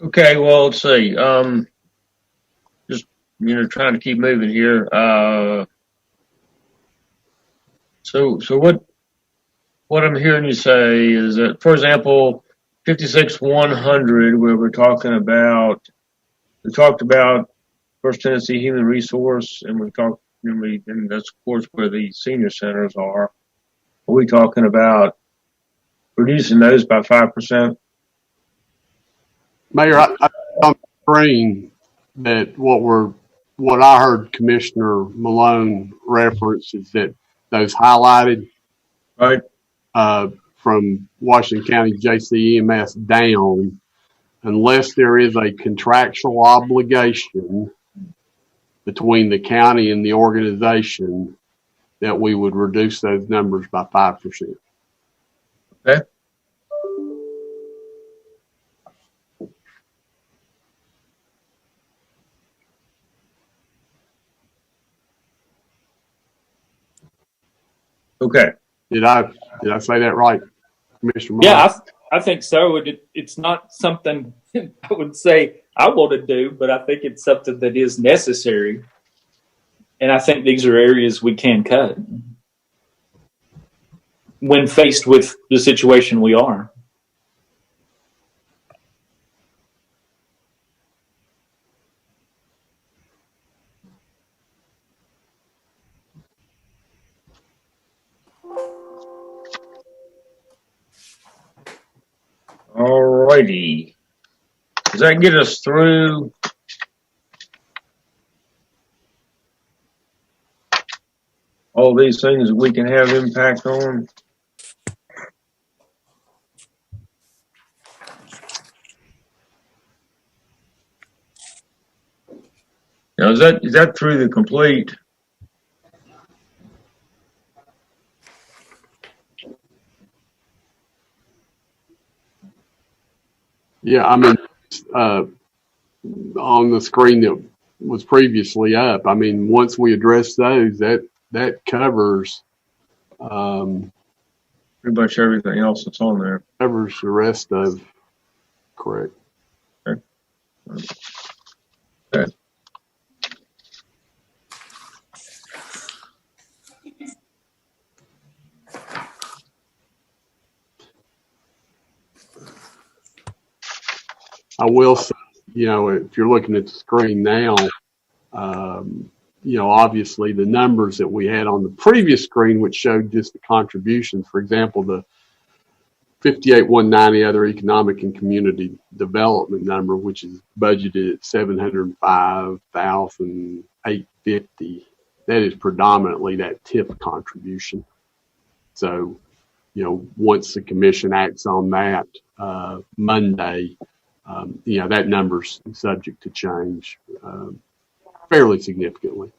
Okay, well, let's see. Just trying to keep moving here. So what I'm hearing you say is that, for example, 56-100, where we talked about First Tennessee Human Resource, and and that's of course where the senior centers are. Are we talking about reducing those by 5%? Mayor, I'm agreeing that what I heard Commissioner Malone reference is that those highlighted Right. From Washington County JCEMS down, unless there is a contractual obligation between the county and the organization, that we would reduce those numbers by 5%. Okay. Okay. Did I say that right, Commissioner Malone? Yeah, I think so. It's not something I would say I want to do, but I think it's something that is necessary. And I think these are areas we can cut when faced with the situation we are. All righty. Does that get us through all these things that we can have impact on? Now, is that through the complete? Yeah, I mean, on the screen that was previously up, I mean, once we address those, that covers Pretty much everything else that's on there. covers the rest of. Correct. Okay. I will say, if you're looking at the screen now, obviously the numbers that we had on the previous screen, which showed just the contributions, for example, the 58,190 other economic and community development number, which is budgeted at 705,850. That is predominantly that TIP contribution. So, once the commission acts on that Monday, that number's subject to change fairly significantly.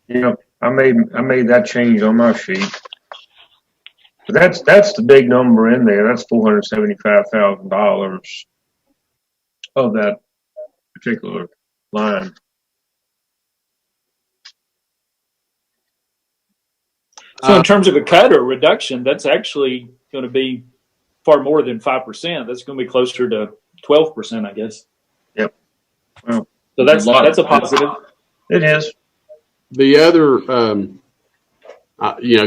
Yep, I made that change on my sheet. But that's the big number in there. That's $475,000 of that particular line. So in terms of a cut or reduction, that's actually going to be far more than 5%. That's going to be closer to 12%, I guess. Yep. Well, so that's a positive. It is. The other,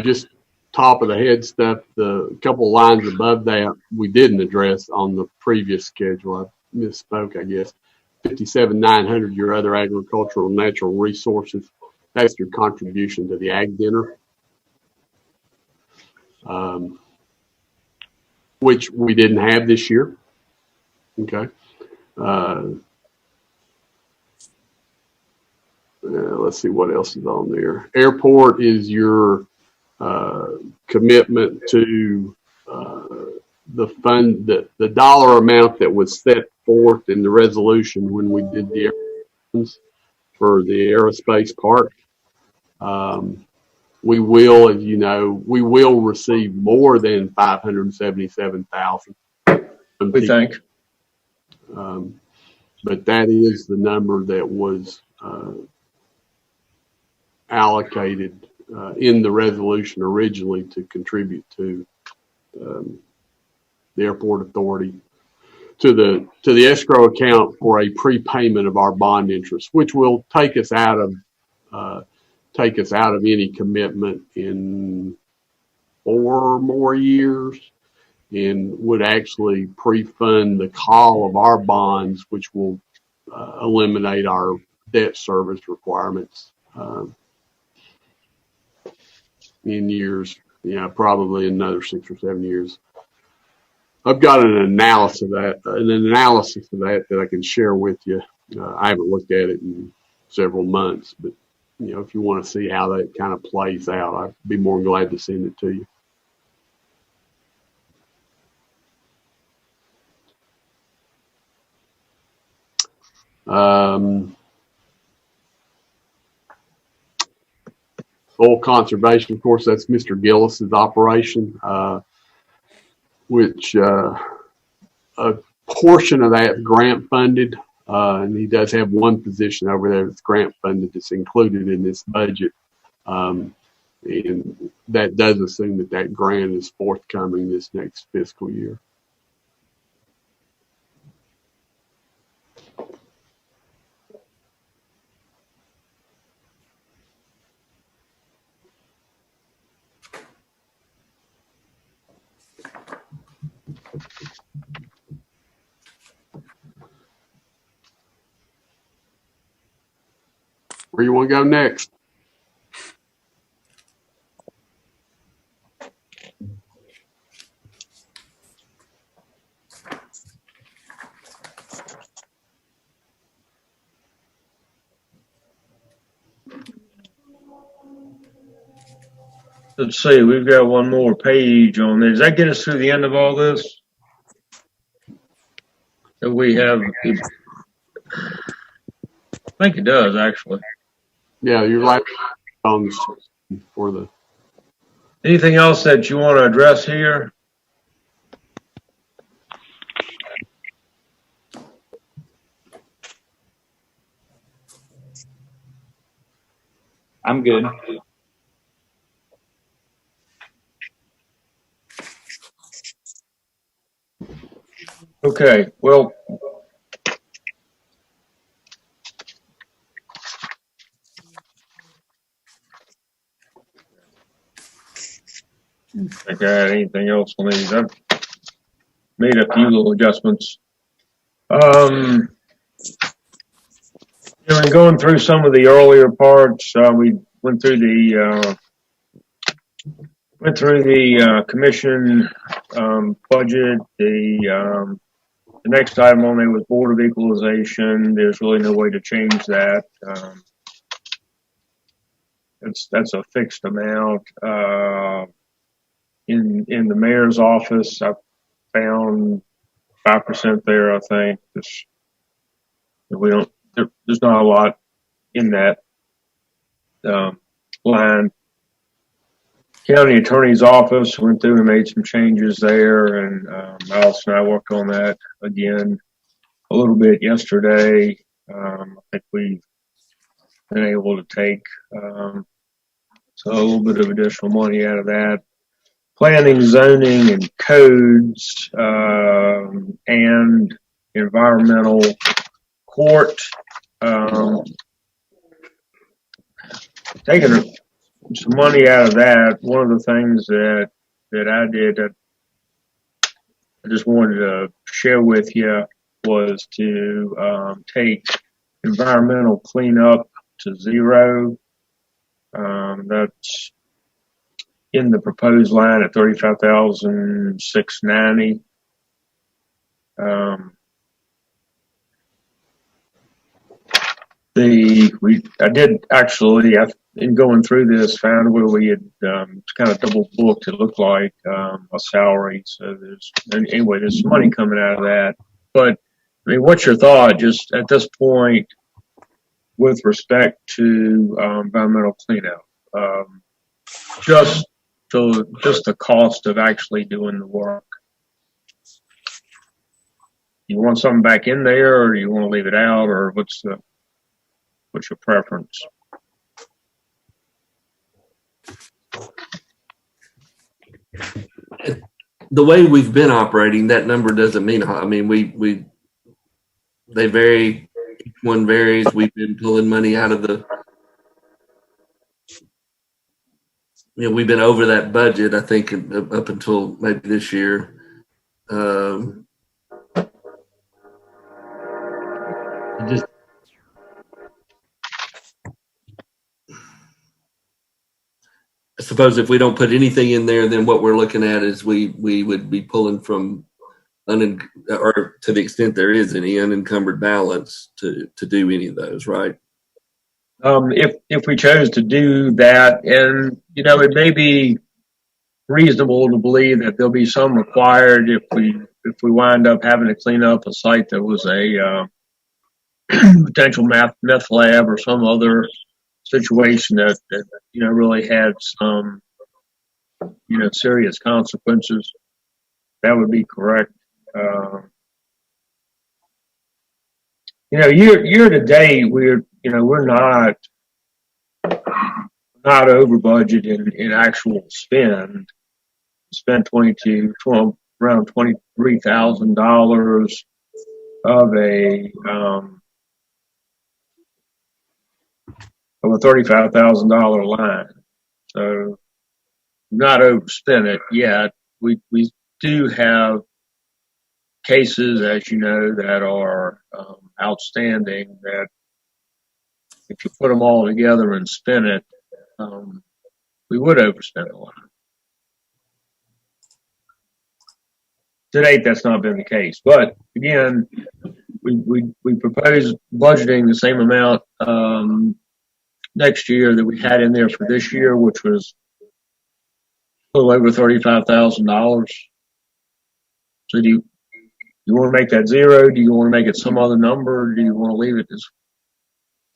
just top of the head stuff, the couple lines above that we didn't address on the previous schedule. I misspoke, I guess. 57,900, your other agricultural natural resources. That's your contribution to the ag dinner. Which we didn't have this year. Okay. Let's see what else is on there. Airport is your commitment to the fund, the dollar amount that was set forth in the resolution when we did the for the aerospace park. We will, as you know, receive more than 577,000. We think. But that is the number that was allocated in the resolution originally to contribute to the airport authority to the escrow account for a prepayment of our bond interest, which will take us out of any commitment in 4 more years, and would actually pre-fund the call of our bonds, which will eliminate our debt service requirements in years, probably another 6 or 7 years. I've got an analysis of that that I can share with you. I haven't looked at it in several months, but if you want to see how that kind of plays out, I'd be more than glad to send it to you. Soil conservation, of course, that's Mr. Gillis's operation, which a portion of that grant funded. And he does have one position over there that's grant funded that's included in this budget. And that does assume that that grant is forthcoming this next fiscal year. Where you want to go next? Let's see, we've got one more page on there. Does that get us through the end of all this? That we have, I think it does, actually. Yeah, you're right on for the. Anything else that you want to address here? I'm good. Okay, well, I think I had anything else on these. I've made a few little adjustments. In going through some of the earlier parts, we went through the commission budget. The next item on there was Board of Equalization. There's really no way to change that. That's a fixed amount. In the mayor's office, I found 5% there. I think there's not a lot in that line. County Attorney's Office went through and made some changes there, and Alice and I worked on that again a little bit yesterday. I think we've been able to take so a little bit of additional money out of that. Planning, zoning, and codes, and environmental court. Taking some money out of that. One of the things that I did that I just wanted to share with you was to take environmental cleanup to zero. That's in the proposed line at $35,690. I did actually, in going through this, found where we had kind of double booked. It looked like a salary. So there's some money coming out of that. But I mean, what's your thought just at this point with respect to environmental cleanup? Just the cost of actually doing the work. You want something back in there, or you want to leave it out, or what's your preference? The way we've been operating, that number doesn't mean. I mean, they vary. Each one varies. We've been pulling money out of the. We've been over that budget. I think up until maybe this year. Just. I suppose if we don't put anything in there, then what we're looking at is we would be pulling from or to the extent there is any unencumbered balance to do any of those, right? If we chose to do that, and it may be reasonable to believe that there'll be some required if we wind up having to clean up a site that was a potential meth lab or some other situation that really had some serious consequences. That would be correct. year to date, we're not over budget in actual spend. Spent around $23,000 of a $35,000 line. So not overspent it yet. We do have cases, as you know, that are outstanding, that if you put them all together and spin it, we would overspend a lot. To date, that's not been the case. But again, we propose budgeting the same amount next year that we had in there for this year, which was a little over $35,000. So do you want to make that zero? Do you want to make it some other number? Or do you want to leave it as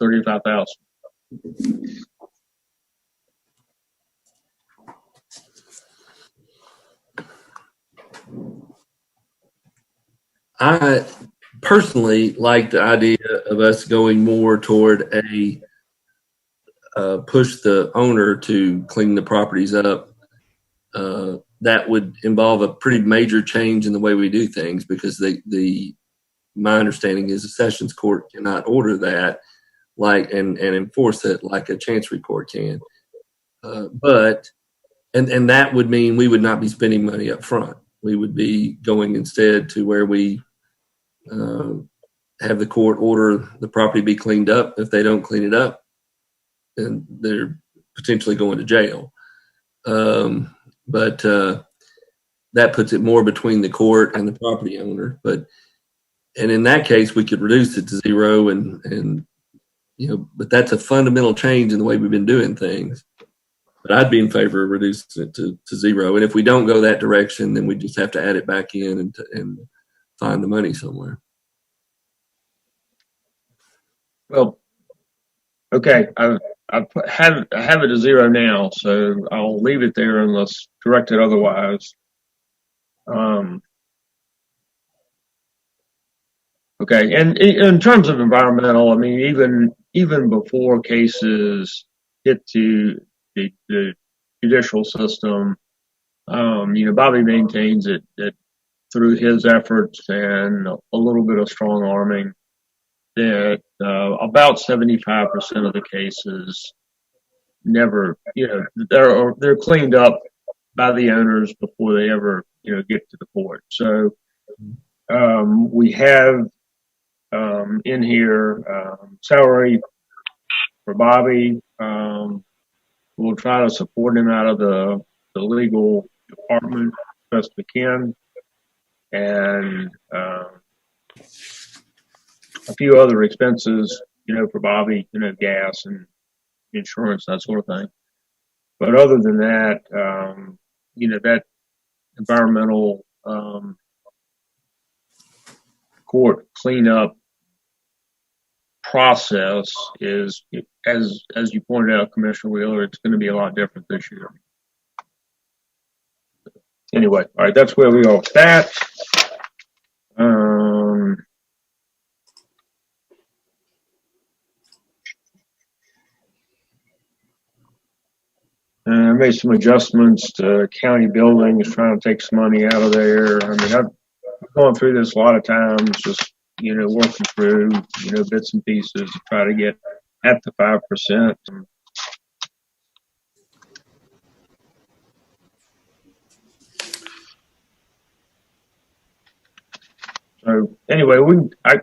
35,000? I personally like the idea of us going more toward a push the owner to clean the properties up. That would involve a pretty major change in the way we do things, because my understanding is the Sessions Court cannot order that and enforce it like a Chancery Court can. But that would mean we would not be spending money up front. We would be going instead to where we have the court order the property be cleaned up. If they don't clean it up, then they're potentially going to jail. But that puts it more between the court and the property owner. And in that case, we could reduce it to zero, but that's a fundamental change in the way we've been doing things. But I'd be in favor of reducing it to zero. And if we don't go that direction, then we just have to add it back in and find the money somewhere. Well, okay. I have it to zero now, so I'll leave it there unless directed otherwise. Okay, and in terms of environmental, I mean, even before cases hit to the judicial system, Bobby maintains it that through his efforts and a little bit of strong arming, that about 75% of the cases never, they're cleaned up by the owners before they ever, get to the court. So we have in here salary for Bobby. We'll try to support him out of the legal department best we can, and a few other expenses, for Bobby, gas and insurance, that sort of thing. But other than that, that environmental court cleanup process is, as you pointed out, Commissioner Wheeler, it's going to be a lot different this year. Anyway, all right, that's where we are with that. I made some adjustments to county buildings, trying to take some money out of there. I mean, I've gone through this a lot of times, just, working through, bits and pieces to try to get at the 5%. So anyway,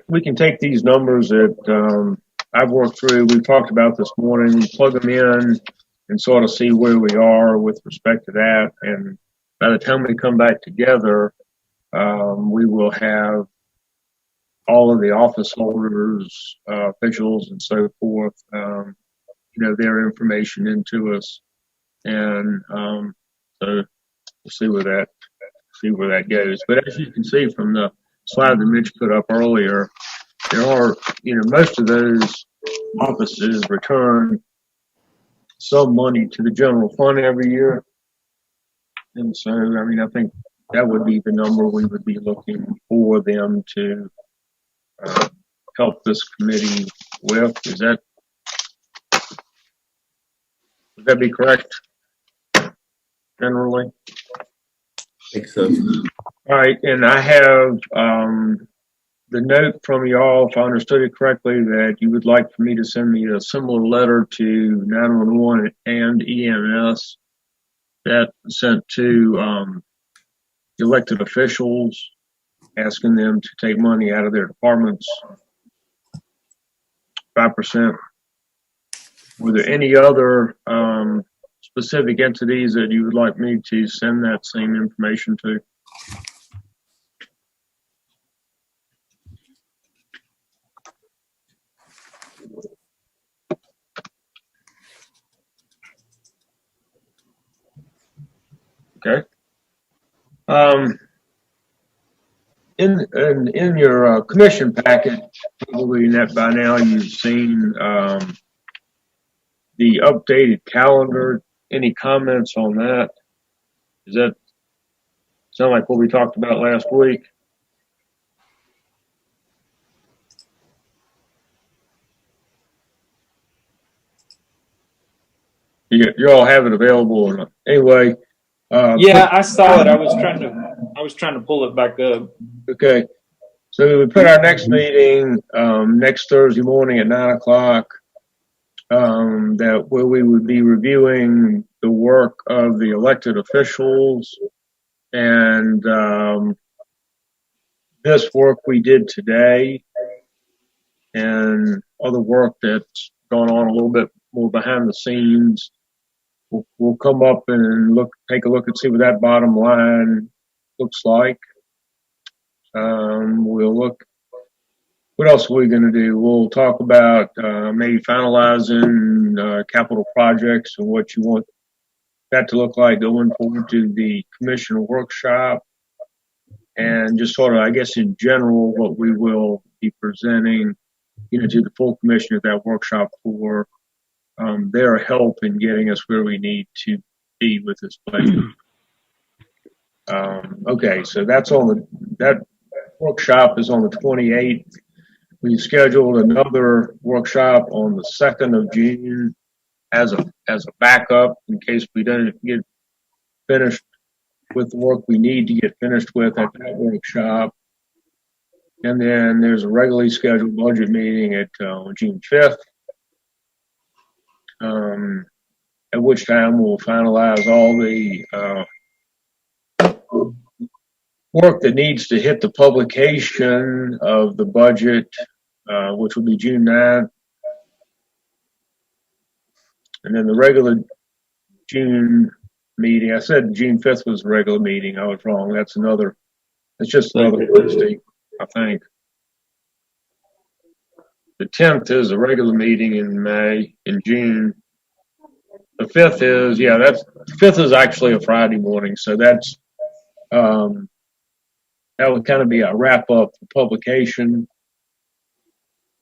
we can take these numbers that I've worked through. We talked about this morning, plug them in, and sort of see where we are with respect to that. And by the time we come back together, we will have all of the office holders, officials, and so forth, their information into us. And so we'll see where that goes. But as you can see from the slide that Mitch put up earlier, there are, most of those offices return some money to the general fund every year. And so, I think that would be the number we would be looking for them to help this committee with. Would that be correct? Generally? I think so. All right, and I have the note from y'all, if I understood it correctly, that you would like for me to send me a similar letter to 911 and EMS that sent to elected officials, asking them to take money out of their departments, 5%. Were there any other specific entities that you would like me to send that same information to? Okay. In your commission packet, probably by now you've seen the updated calendar. Any comments on that? Does that sound like what we talked about last week? You all have it available or not? Anyway. Yeah, I saw it. I was trying to pull it back up. Okay. So we put our next meeting next Thursday morning at 9:00. That where we would be reviewing the work of the elected officials and this work we did today and other work that's gone on a little bit more behind the scenes. We'll come up and take a look and see what that bottom line looks like. We'll look. What else are we going to do? We'll talk about maybe finalizing capital projects and what you want that to look like going forward to the commission workshop, and just sort of, I guess, in general, what we will be presenting, to the full commission at that workshop for their help in getting us where we need to be with this budget. Okay, so that workshop is on the 28th. We scheduled another workshop on the 2nd of June as a backup in case we don't get finished with the work we need to get finished with at that workshop. And then there's a regularly scheduled budget meeting at June 5th. At which time we'll finalize all the work that needs to hit the publication of the budget, which will be June 9th. And then the regular June meeting, I said June 5th was the regular meeting. I was wrong. That's just another Wednesday, I think. The 10th is a regular meeting in June. The 5th the 5th is actually a Friday morning. So that's, that would kind of be a wrap up for publication.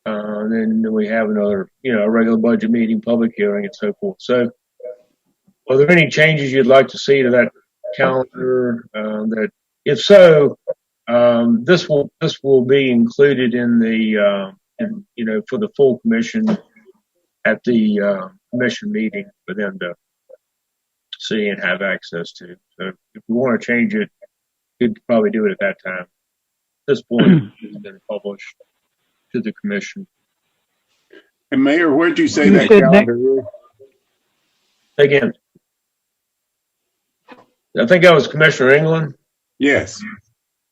And then we have another, a regular budget meeting, public hearing, and so forth. So, are there any changes you'd like to see to that calendar? That, if so, this will be included in the, for the full commission at the commission meeting for them to see and have access to. So, if we want to change it, we could probably do it at that time. At this point, it's been published to the commission. And Mayor, where'd you say that calendar is? Again, I think that was Commissioner England. Yes.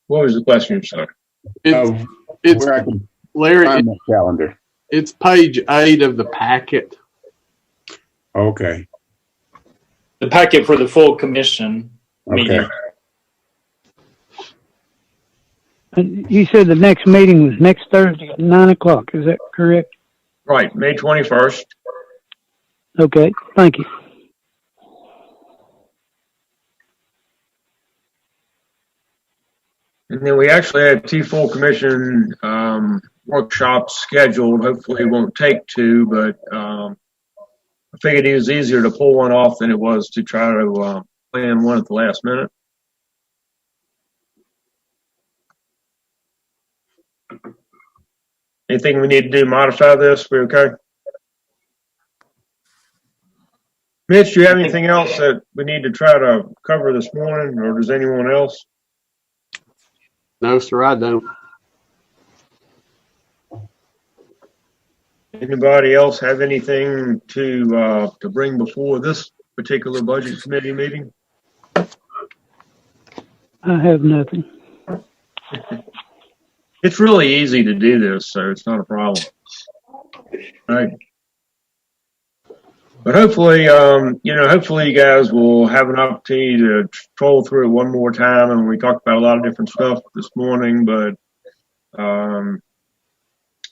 What was the question, sir? It's Where I can Larry. find that calendar. It's page 8 of the packet. Okay. The packet for the full commission meeting. Okay. And you said the next meeting was next Thursday at 9:00. Is that correct? Right, May 21st. Okay, thank you. And then we actually had 2 full commission workshops scheduled. Hopefully it won't take 2, but I figured it was easier to pull one off than it was to try to plan one at the last minute. Anything we need to do to modify this? We okay? Mitch, do you have anything else that we need to try to cover this morning, or does anyone else? No, sir, I don't. Anybody else have anything to bring before this particular budget committee meeting? I have nothing. It's really easy to do this, so it's not a problem. Right. But hopefully, hopefully you guys will have an opportunity to troll through it one more time. And we talked about a lot of different stuff this morning, but,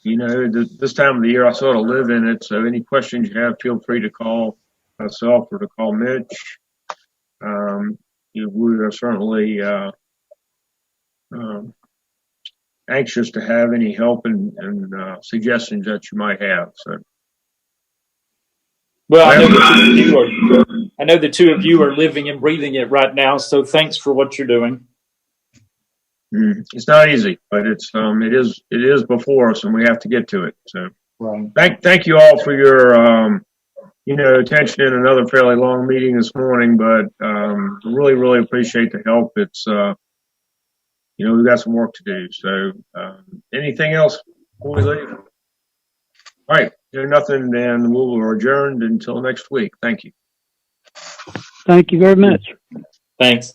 this time of the year, I sort of live in it. So any questions you have, feel free to call myself or to call Mitch. We are certainly anxious to have any help and suggestions that you might have. So. Well, I know the two of you are living and breathing it right now. So thanks for what you're doing. It's not easy, but it is before us, and we have to get to it. So, right. Thank you all for your attention in another fairly long meeting this morning. But really, really appreciate the help. It's we've got some work to do. So, anything else before we leave? All right, there's nothing, then we'll adjourn until next week. Thank you. Thank you very much. Thanks.